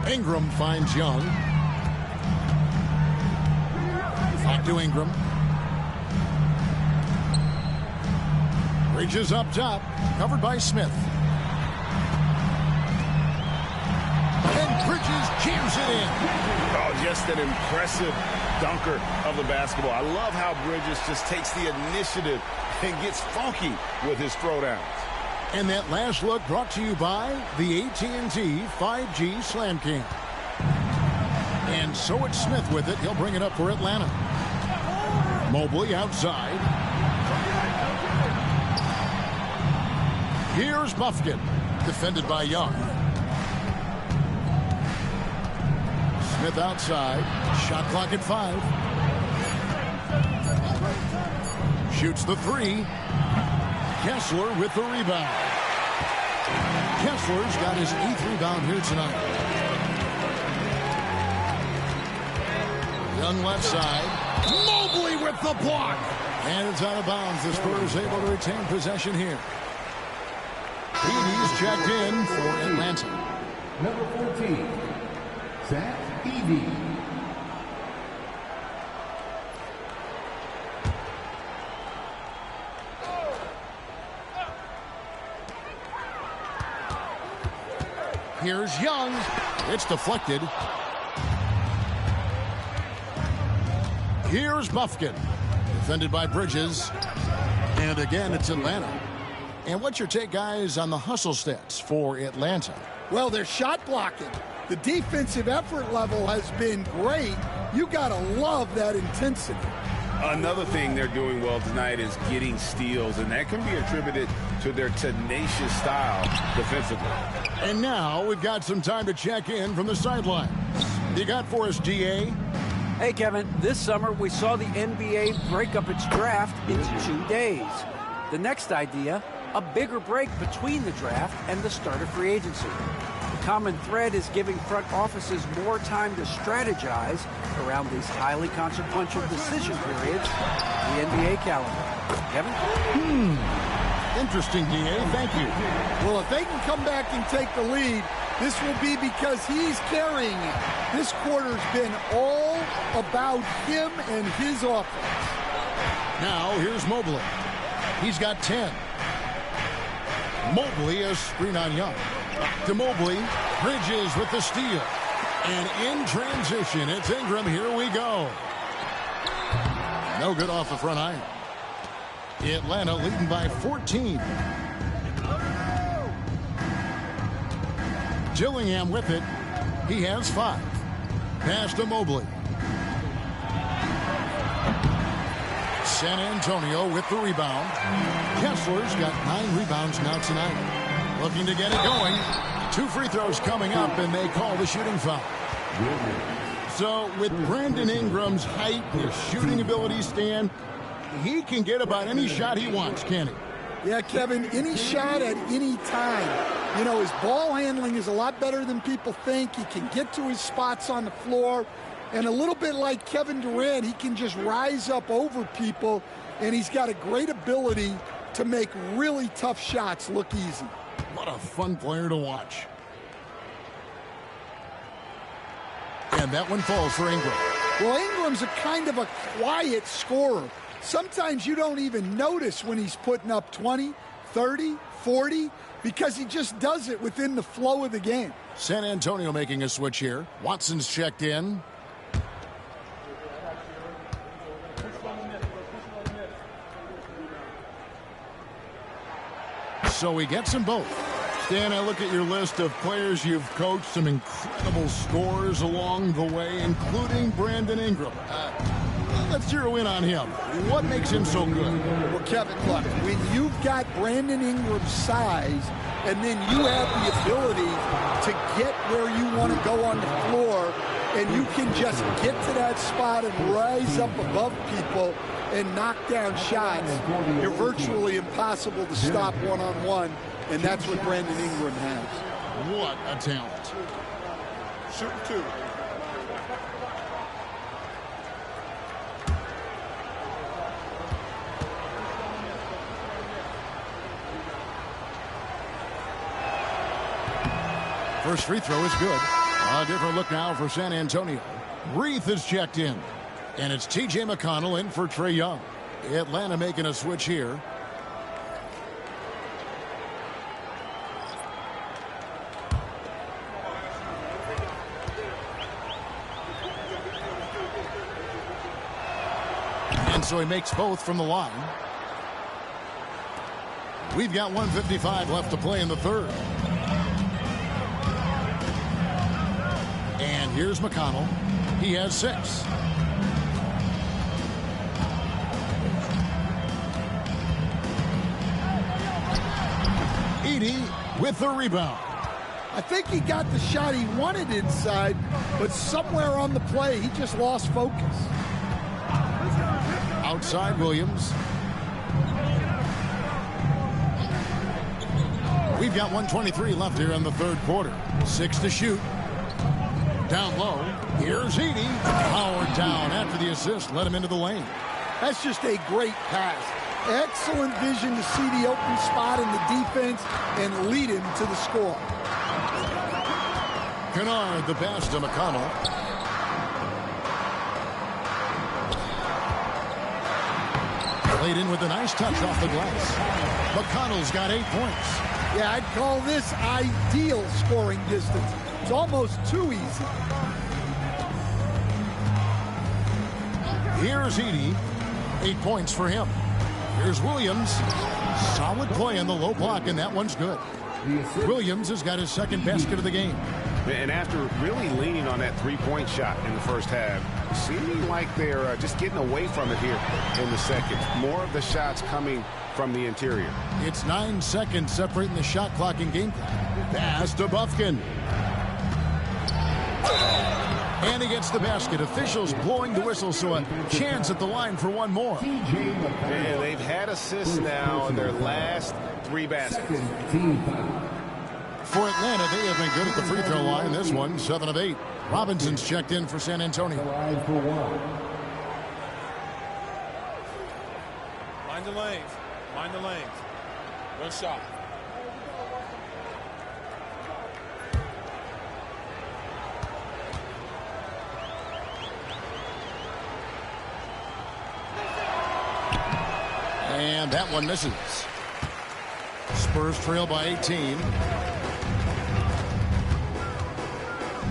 Ingram finds Young. Back to Ingram. Bridges up top, covered by Smith. And Bridges jams it in. Oh, just an impressive dunker of the basketball. I love how Bridges just takes the initiative and gets funky with his throwdowns. And that last look brought to you by the AT&T 5G Slam Cam. And so it's Smith with it. He'll bring it up for Atlanta. Mobley outside. Here's Buffkin, defended by Young. Smith outside. Shot clock at 5. Shoots the 3. Kessler with the rebound. Kessler's got his 8th rebound here tonight. Young left side. Mobley with the block. And it's out of bounds. The Spurs able to retain possession here. Edey's checked in for Atlanta. Number 14, Zach Edey. Here's Young. It's deflected. Here's Buffkin. Defended by Bridges. And again, it's Atlanta. And what's your take, guys, on the hustle stats for Atlanta? Well, they're shot blocking. The defensive effort level has been great. You got to love that intensity. Another thing they're doing well tonight is getting steals, and that can be attributed to their tenacious style defensively. And now we've got some time to check in from the sidelines. You got for us, GA? Hey, Kevin, this summer we saw the NBA break up its draft into 2 days. The next idea, a bigger break between the draft and the start of free agency. The common thread is giving front offices more time to strategize around these highly consequential decision periods, the NBA calendar. Kevin? Interesting, DA. Thank you. Well, if they can come back and take the lead, this will be because he's carrying it. This quarter's been all about him and his offense. Now, here's Mobley. He's got 10. Mobley a screen on Young. To Mobley. Bridges with the steal. And in transition, it's Ingram. Here we go. No good off the front iron. Atlanta leading by 14. Dillingham with it. He has 5. Pass to Mobley. San Antonio with the rebound. Kessler's got 9 rebounds now tonight. Looking to get it going. 2 free throws coming up, and they call the shooting foul. So with Brandon Ingram's height and his shooting ability, Stan, he can get about any shot he wants, can he? Yeah, Kevin, any shot at any time. You know, his ball handling is a lot better than people think. He can get to his spots on the floor. And a little bit like Kevin Durant, he can just rise up over people, and he's got a great ability to make really tough shots look easy. What a fun player to watch. And that one falls for Ingram. Well, Ingram's a kind of a quiet scorer. Sometimes you don't even notice when he's putting up 20, 30, 40, because he just does it within the flow of the game. San Antonio making a switch here. Watson's checked in. So he gets them both. Stan, I look at your list of players you've coached, some incredible scorers along the way, including Brandon Ingram. Let's zero in on him. What makes him so good? Well, Kevin, look, when you've got Brandon Ingram's size and then you have the ability to get where you want to go on the floor and you can just get to that spot and rise up above people and knock down shots, you're virtually impossible to stop one-on-one, and that's what Brandon Ingram has. What a talent. Shoot 2. First free throw is good. A different look now for San Antonio. Reith is checked in. And it's T.J. McConnell in for Trae Young. Atlanta making a switch here. And so he makes both from the line. We've got 1:55 left to play in the third. And here's McConnell. He has 6. Edey with the rebound. I think he got the shot he wanted inside, but somewhere on the play, he just lost focus. Outside Williams. We've got 1:23 left here in the third quarter. 6 to shoot. Down low. Here's Edey. Powered down after the assist. Let him into the lane. That's just a great pass. Excellent vision to see the open spot in the defense and lead him to the score. Kennard, the pass to McConnell. Played in with a nice touch off the glass. McConnell's got 8 points. Yeah, I'd call this ideal scoring distance. It's almost too easy. Here's Edey. 8 points for him. Here's Williams. Solid play in the low block, and that one's good. Williams has got his second basket of the game. And after really leaning on that three-point shot in the first half, seeming like they're just getting away from it here in the second. More of the shots coming from the interior. It's 9 seconds separating the shot clock and game clock. Pass to Bufkin. And he gets the basket. Officials blowing the whistle, so a chance at the line for one more. And they've had assists now in their last 3 baskets. For Atlanta, they have been good at the free throw line. This one, 7 of 8. Robinson's checked in for San Antonio. Mind the lanes. Mind the lanes. One shot. And that one misses. Spurs trail by 18.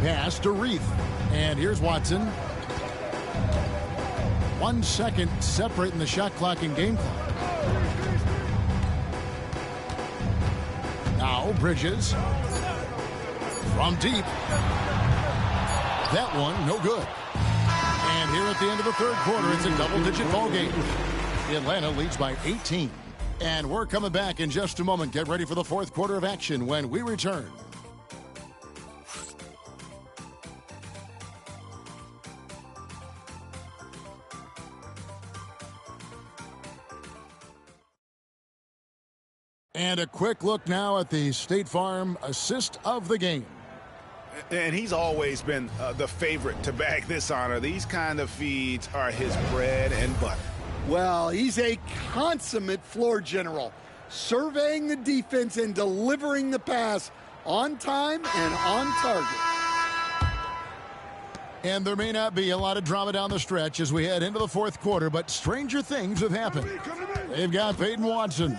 Pass to Reith. And here's Watson. 1 second separating the shot clock and game clock. Now Bridges. From deep. That one, no good. And here at the end of the third quarter, it's a double-digit ball game. Atlanta leads by 18. And we're coming back in just a moment. Get ready for the fourth quarter of action when we return. And a quick look now at the State Farm assist of the game. And he's always been the favorite to bag this honor. These kind of feeds are his bread and butter. Well, he's a consummate floor general, surveying the defense and delivering the pass on time and on target. And there may not be a lot of drama down the stretch as we head into the fourth quarter, but stranger things have happened. They've got Peyton Watson.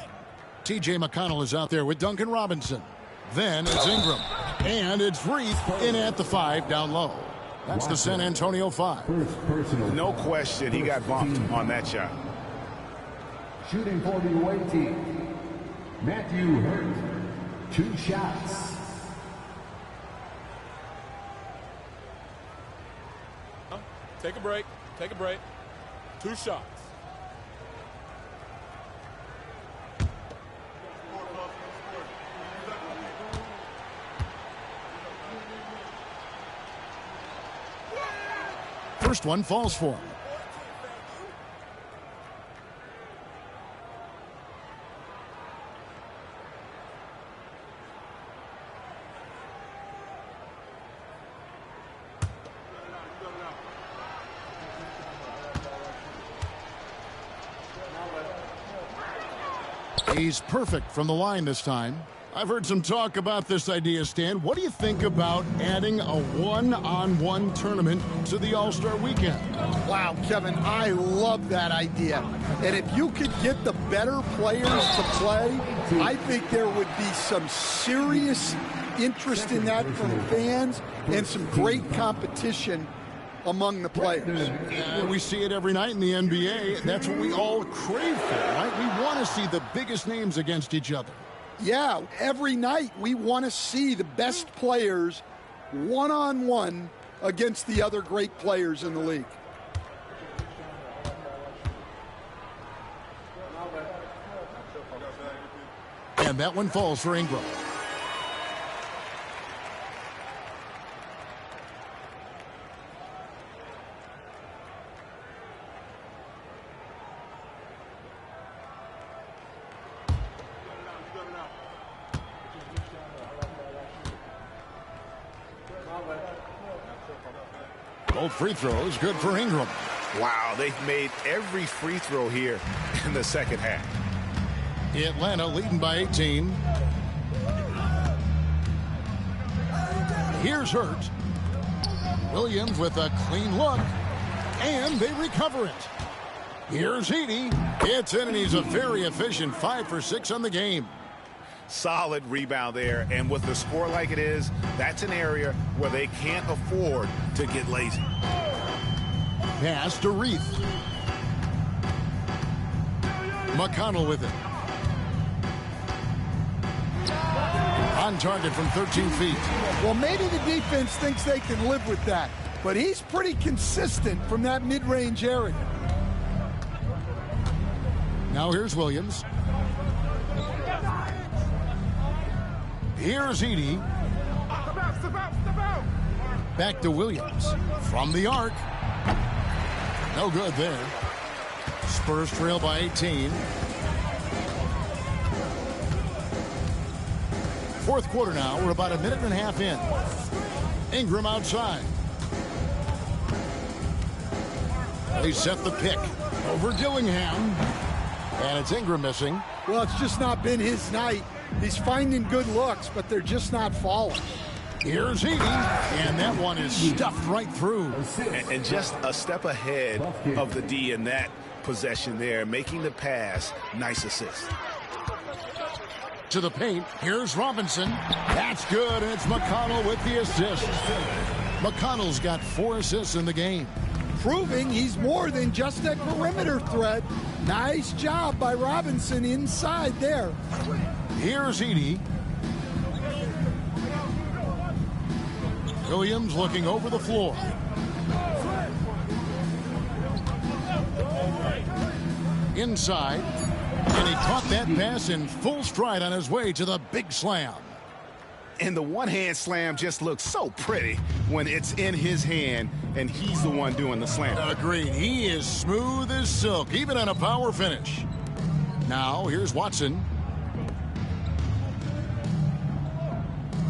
T.J. McConnell is out there with Duncan Robinson. Then it's Ingram. And it's Reith in at the 5 down low. That's the San Antonio 5. No question he got bumped on that shot. Shooting for the away team, Matthew Hurt, 2 shots. Take a break. Take a break. 2 shots. First one falls for him. He's perfect from the line this time. I've heard some talk about this idea, Stan. What do you think about adding a one-on-one tournament to the All-Star Weekend? Wow, Kevin, I love that idea. And if you could get the better players to play, I think there would be some serious interest in that from fans and some great competition among the players. We see it every night in the NBA. That's what we all crave for, right? We want to see the biggest names against each other. Yeah, every night we want to see the best players one-on-one against the other great players in the league. And that one falls for Ingram. Both free throws good for Ingram. Wow, they've made every free throw here in the second half. Atlanta leading by 18. Here's Hurt. Williams with a clean look. And they recover it. Here's Heaney. It's in, and he's a very efficient 5 for 6 on the game. Solid rebound there, and with the score like it is, that's an area where they can't afford to get lazy. Pass to Reith. McConnell with it. On target from 13 feet. Well, maybe the defense thinks they can live with that, but he's pretty consistent from that mid-range area. Now here's Williams. Here's Edie. Back to Williams. From the arc. No good there. Spurs trail by 18. Fourth quarter now. We're about a minute and a half in. Ingram outside. They set the pick over Dillingham. And it's Ingram missing. Well, it's just not been his night. He's finding good looks, but they're just not falling. Here's Edie, and that one is stuffed right through. And just a step ahead of the D in that possession there, making the pass. Nice assist. To the paint, here's Robinson. That's good, and it's McConnell with the assist. McConnell's got 4 assists in the game. Proving he's more than just a perimeter threat. Nice job by Robinson inside there. Here's Edie. Williams looking over the floor. Inside. And he caught that pass in full stride on his way to the big slam. And the one-hand slam just looks so pretty when it's in his hand and he's the one doing the slam. Agreed. He is smooth as silk, even on a power finish. Now, here's Watson.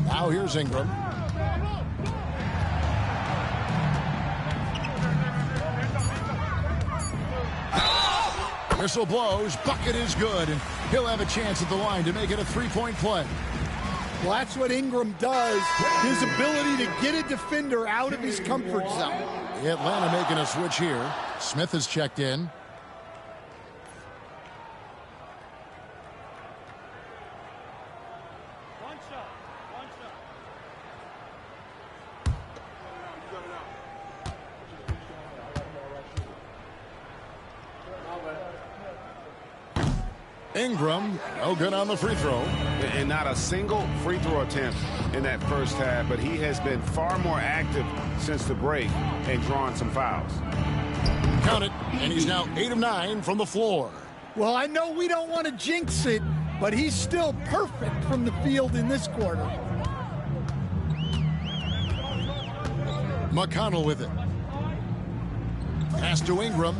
Now, here's Ingram. Whistle blows. Bucket is good. And he'll have a chance at the line to make it a 3-point play. Well, that's what Ingram does. His ability to get a defender out of his comfort zone. Atlanta making a switch here. Smith has checked in. Ingram, no good on the free throw. And not a single free throw attempt in that first half, but he has been far more active since the break and drawing some fouls. Count it, and he's now 8 of 9 from the floor. Well, I know we don't want to jinx it, but he's still perfect from the field in this quarter. McConnell with it. Pass to Ingram.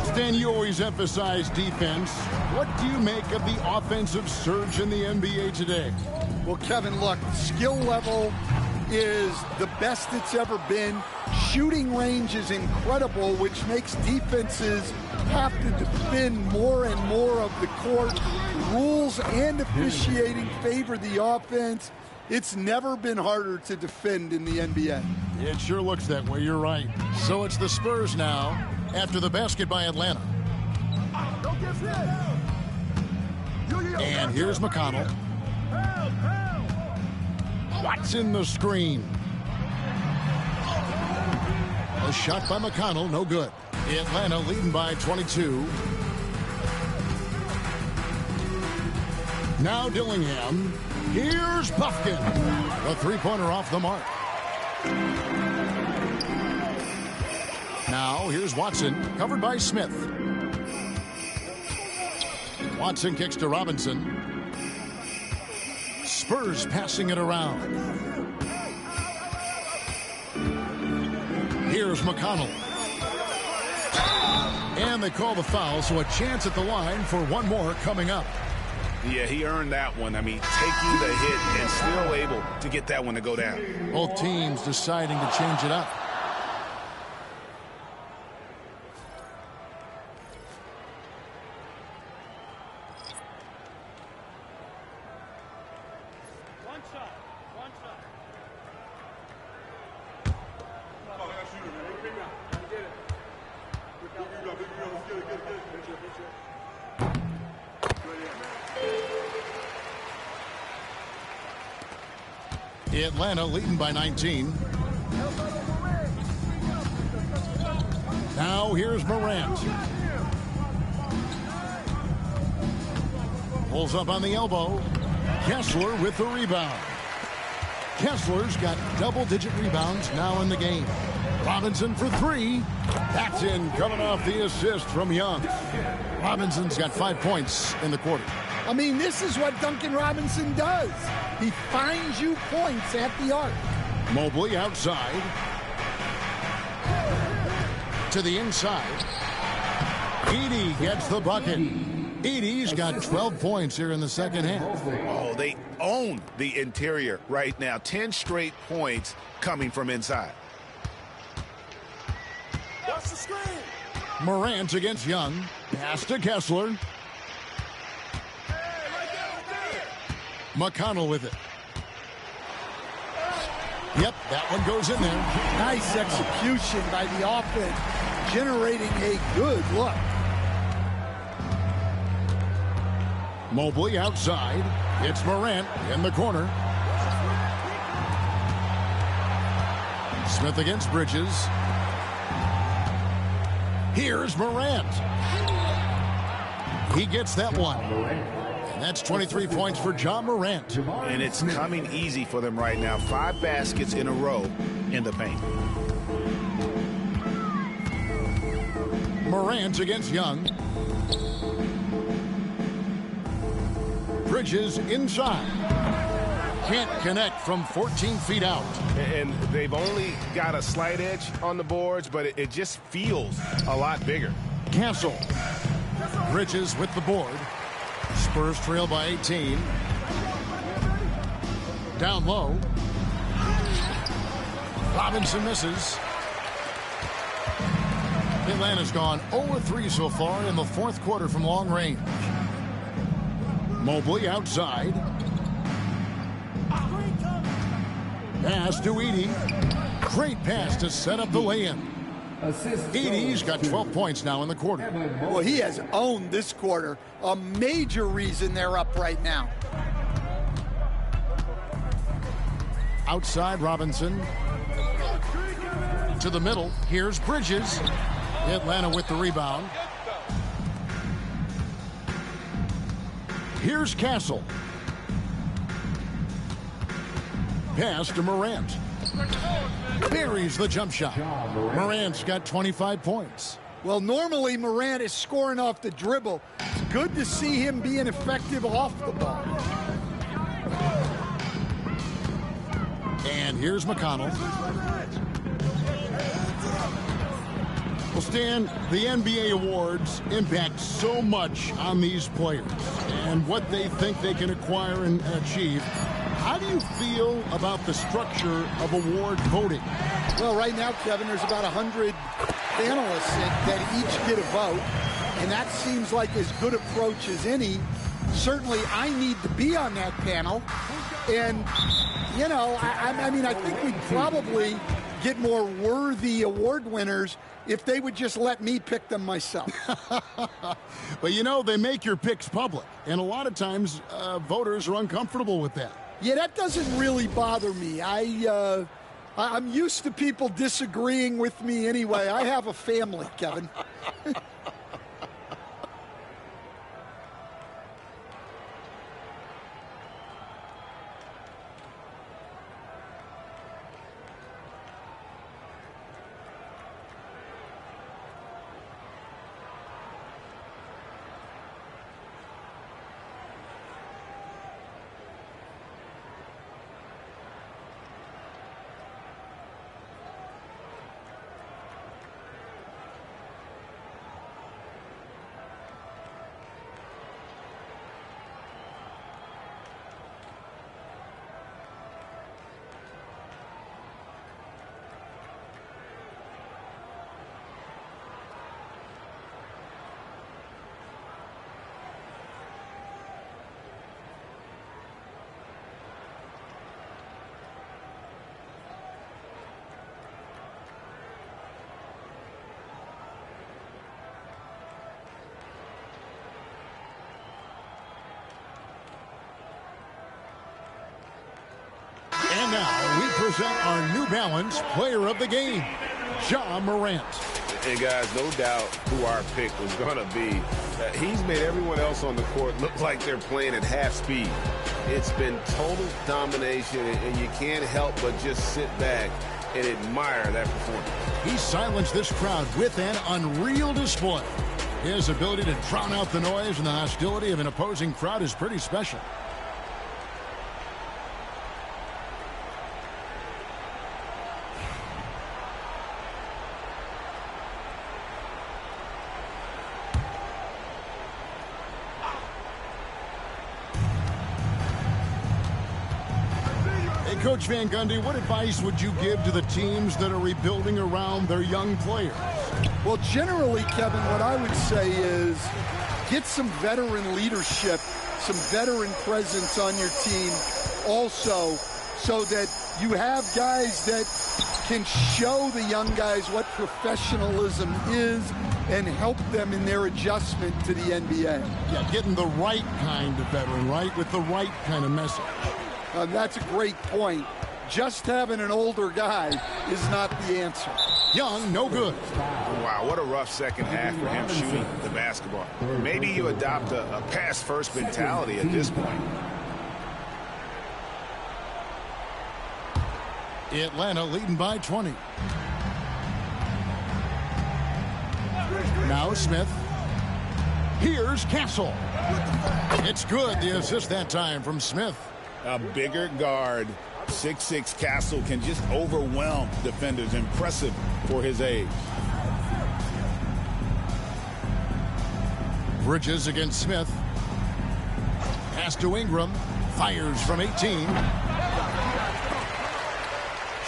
Stan, you always emphasize defense. What do you make of the offensive surge in the NBA today? Well, Kevin, look, skill level is the best it's ever been. Shooting range is incredible, which makes defenses have to defend more and more of the court. Rules and officiating favor the offense. It's never been harder to defend in the NBA. It sure looks that way. You're right. So it's the Spurs now after the basket by Atlanta. And here's McConnell. Watson the screen. A shot by McConnell, no good. Atlanta leading by 22. Now Dillingham. Here's Buffkin. A three-pointer off the mark. Now here's Watson, covered by Smith. Watson kicks to Robinson. Spurs passing it around. Here's McConnell. And they call the foul, so a chance at the line for one more coming up. Yeah, he earned that one. I mean, taking the hit and still able to get that one to go down. Both teams deciding to change it up. Atlanta leading by 19. Now here's Morant. Pulls up on the elbow. Kessler with the rebound. Kessler's got double-digit rebounds now in the game. Robinson for three. That's in, coming off the assist from Young. Robinson's got 5 points in the quarter. I mean, this is what Duncan Robinson does. He finds you points at the arc. Mobley outside. To the inside. Edey gets the bucket. Edey's got 12 points here in the second half. Oh, they own the interior right now. 10 straight points coming from inside. Watch the screen. Morant against Young. Pass to Kessler. McConnell with it. Yep, that one goes in there. Nice execution by the offense, generating a good look. Mobley outside. It's Morant in the corner. Smith against Bridges. Here's Morant. He gets that one. And that's 23 points for John Morant. And it's coming easy for them right now. 5 baskets in a row in the paint. Morant against Young. Bridges inside. Can't connect from 14 feet out. And they've only got a slight edge on the boards, but it just feels a lot bigger. Cancel. Bridges with the board. Spurs trail by 18. Down low. Robinson misses. Atlanta's gone 0-3 so far in the fourth quarter from long range. Mobley outside. Pass to Edey. Great pass to set up the lay-in. Edey's got 12 points now in the quarter. Well, he has owned this quarter. A major reason they're up right now. Outside Robinson. To the middle. Here's Bridges. Atlanta with the rebound. Here's Castle. Pass to Morant. Buries the jump shot. Morant's got 25 points. Well, normally Morant is scoring off the dribble. It's good to see him being effective off the ball. And here's McConnell. Well, Stan, the NBA awards impact so much on these players and what they think they can acquire and achieve. How do you feel about the structure of award voting? Well, right now, Kevin, there's about 100 panelists that each get a vote. And that seems like as good approach as any. Certainly, I need to be on that panel. And, you know, I mean, I think we'd probably get more worthy award winners if they would just let me pick them myself. But, you know, they make your picks public. And a lot of times, voters are uncomfortable with that. Yeah, that doesn't really bother me. I'm used to people disagreeing with me anyway. I have a family, Kevin. And now we present our New Balance Player of the Game, Ja Morant. And guys, no doubt who our pick was going to be. He's made everyone else on the court look like they're playing at half speed. It's been total domination, and you can't help but just sit back and admire that performance. He silenced this crowd with an unreal display. His ability to drown out the noise and the hostility of an opposing crowd is pretty special. Coach Van Gundy, what advice would you give to the teams that are rebuilding around their young players? Well, generally, Kevin, what I would say is get some veteran leadership, some veteran presence on your team also, so that you have guys that can show the young guys what professionalism is and help them in their adjustment to the NBA. Yeah, getting the right kind of veteran, right, with the right kind of message. That's a great point. Just having an older guy is not the answer. Young, no good. Wow, what a rough second half for him shooting the basketball. Maybe you adopt a pass-first mentality at this point. Atlanta leading by 20. Now Smith. Here's Castle. It's good. The assist that time from Smith. A bigger guard, 6'6" Castle, can just overwhelm defenders. Impressive for his age. Bridges against Smith. Pass to Ingram. Fires from 18.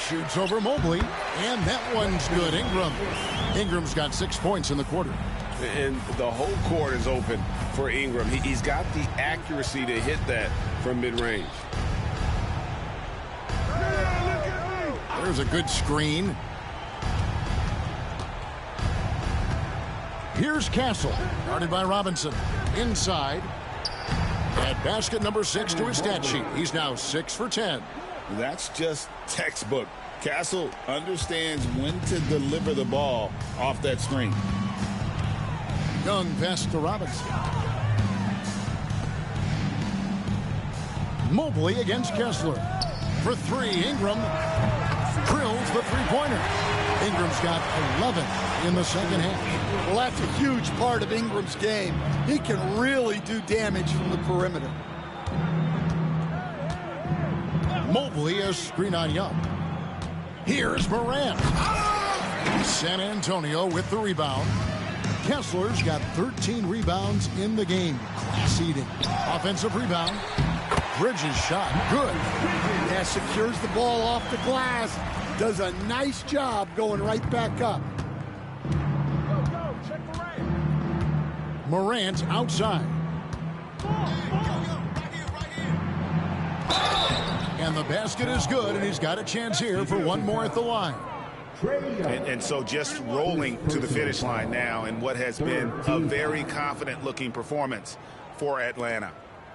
Shoots over Mobley. And that one's good. Ingram's got 6 points in the quarter. And the whole court is open for Ingram. He's got the accuracy to hit that from mid-range. There's a good screen. Here's Castle, guarded by Robinson. Inside. Add basket number 6 to his stat sheet. He's now 6 for 10. That's just textbook. Castle understands when to deliver the ball off that screen. Young pass to Robinson. Mobley against Kessler. For 3, Ingram drills the three-pointer. Ingram's got 11 in the second half. Well, that's a huge part of Ingram's game. He can really do damage from the perimeter. Mobley a screen on Young. Here's Morant. San Antonio with the rebound. Kessler's got 13 rebounds in the game. Class eating. Offensive rebound. Bridges shot. Good. Yeah, secures the ball off the glass. Does a nice job going right back up. Morant outside. And the basket is good, and he's got a chance here for one more at the line. And so just rolling to the finish line now in what has been a very confident-looking performance for Atlanta.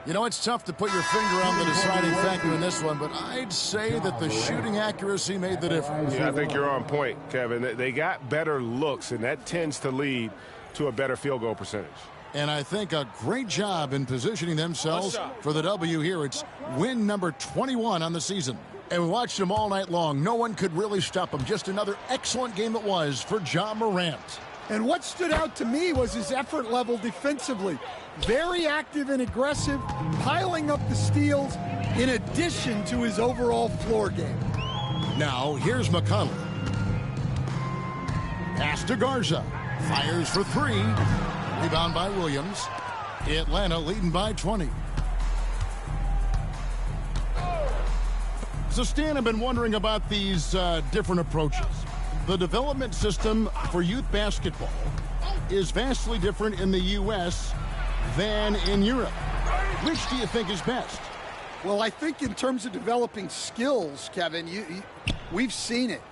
You know, it's tough to put your finger on the deciding factor in this one, but I'd say that the shooting accuracy made the difference. Yeah, I think you're on point, Kevin. They got better looks, and that tends to lead to a better field goal percentage. And I think a great job in positioning themselves for the W here. It's win number 21 on the season. And we watched them all night long. No one could really stop them. Just another excellent game it was for John Morant. And what stood out to me was his effort level defensively. Very active and aggressive, piling up the steals in addition to his overall floor game. Now, here's McConnell. Pass to Garza. Fires for three. Rebound by Williams. Atlanta leading by 20. So, Stan, I've been wondering about these different approaches. The development system for youth basketball is vastly different in the U.S. than in Europe. Which do you think is best? Well, I think in terms of developing skills, Kevin, we've seen it.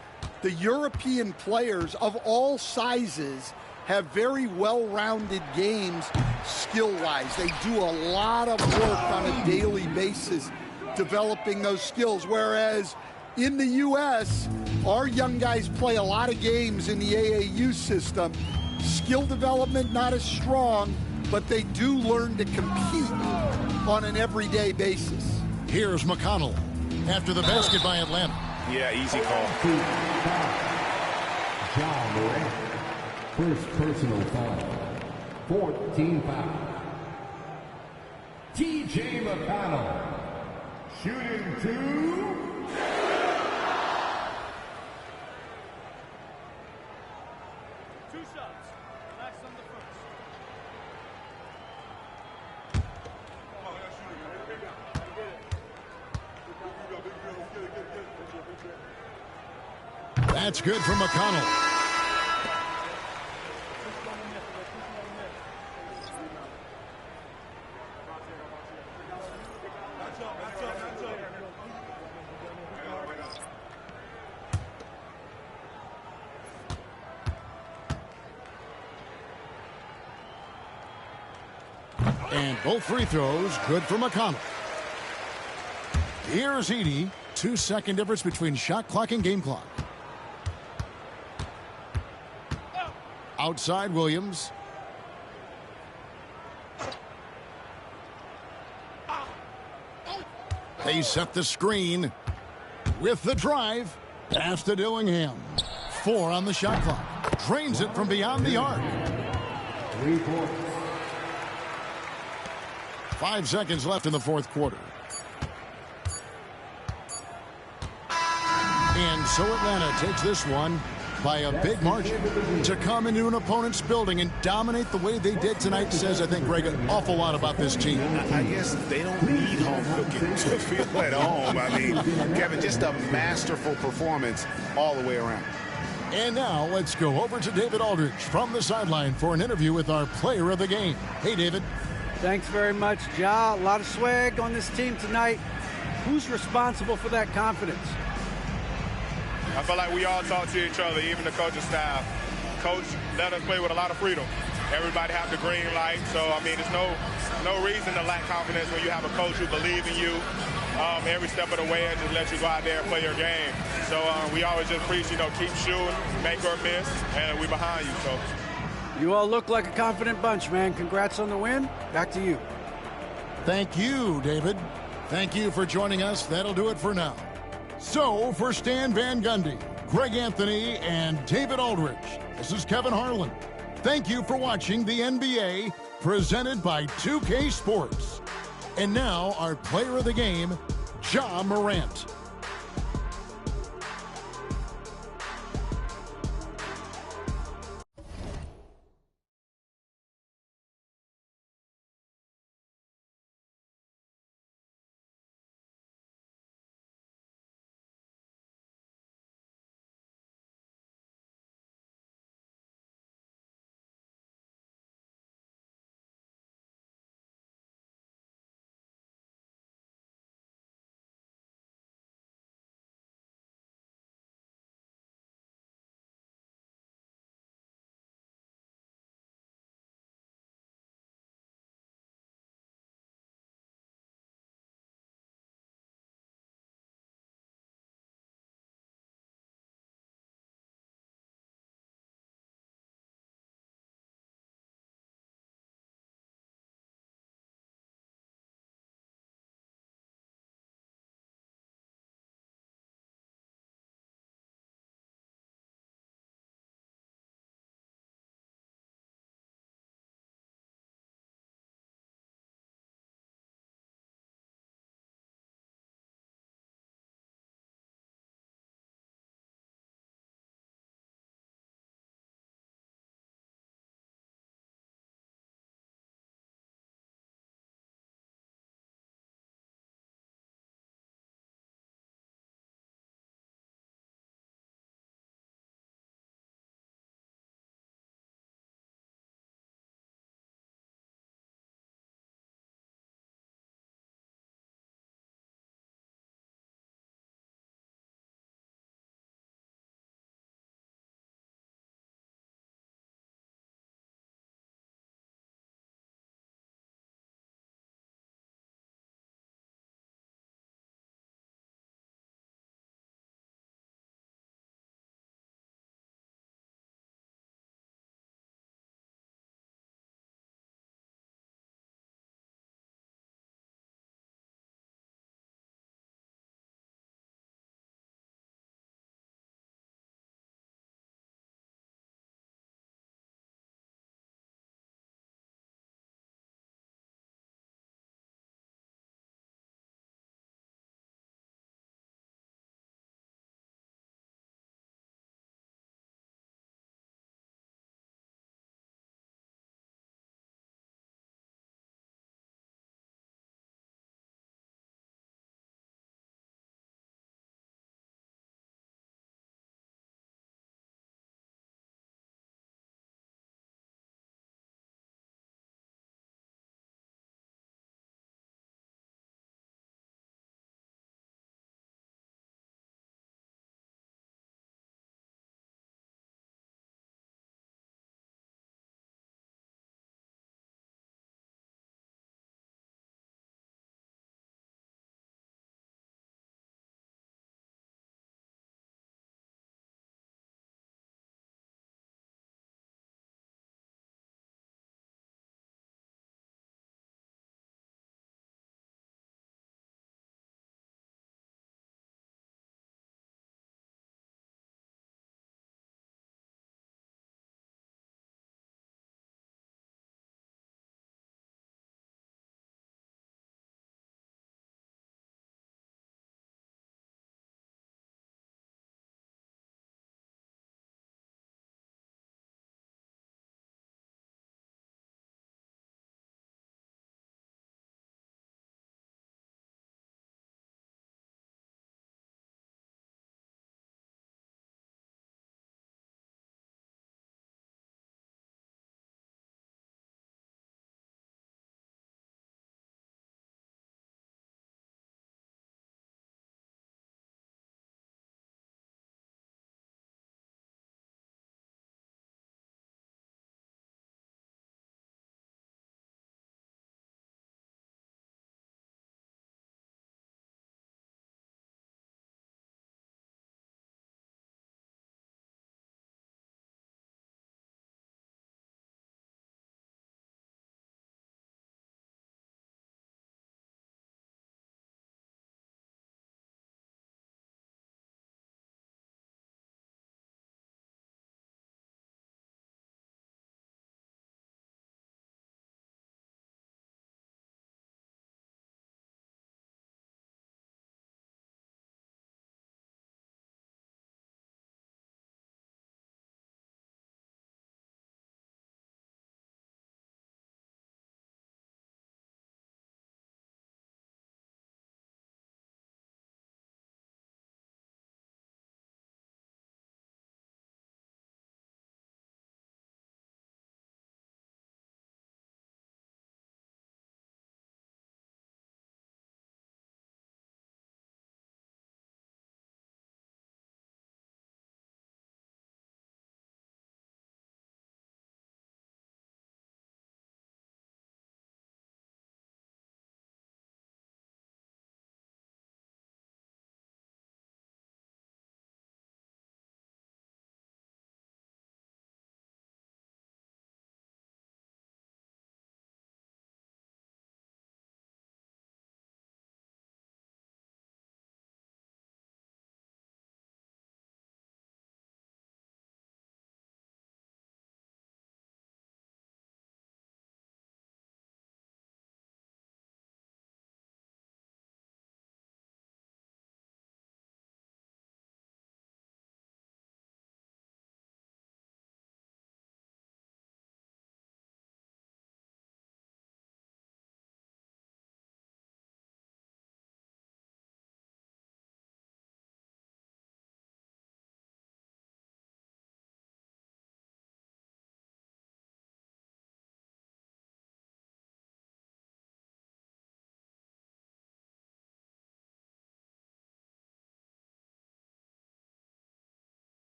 The European players of all sizes have very well-rounded games skill-wise. They do a lot of work on a daily basis developing those skills, whereas in the U.S., our young guys play a lot of games in the AAU system. Skill development not as strong, but they do learn to compete on an everyday basis. Here's McConnell after the basket by Atlanta. Yeah, easy call. John Morant. First personal foul. 14 foul. T.J. McConnell. Shooting two. Two shots. Relax on the first. That's good for McConnell. And both free throws good for McConnell. Here's Edey. 2-second difference between shot clock and game clock. Outside Williams. They set the screen with the drive. Pass to Dillingham. 4 on the shot clock. Drains it from beyond the arc. 3 points. 5 seconds left in the fourth quarter. And so Atlanta takes this one by a big margin. To come into an opponent's building and dominate the way they did tonight says, I think, Greg, an awful lot about this team. I guess they don't need home cooking to feel at home. I mean, Kevin, just a masterful performance all the way around. And now let's go over to David Aldridge from the sideline for an interview with our player of the game. Hey, David. Thanks very much, Ja. A lot of swag on this team tonight. Who's responsible for that confidence? I feel like we all talk to each other, even the coaching staff. Coach let us play with a lot of freedom. Everybody have the green light, so I mean, there's no reason to lack confidence when you have a coach who believes in you every step of the way and just let you go out there and play your game. So we always just preach, keep shooting, make or miss, and we behind you. So you all look like a confident bunch, man. Congrats on the win. Back to you. Thank you, David. Thank you for joining us. That'll do it for now. So, for Stan Van Gundy, Greg Anthony, and David Aldridge, this is Kevin Harlan. Thank you for watching the NBA, presented by 2K Sports. And now, our player of the game, Ja Morant.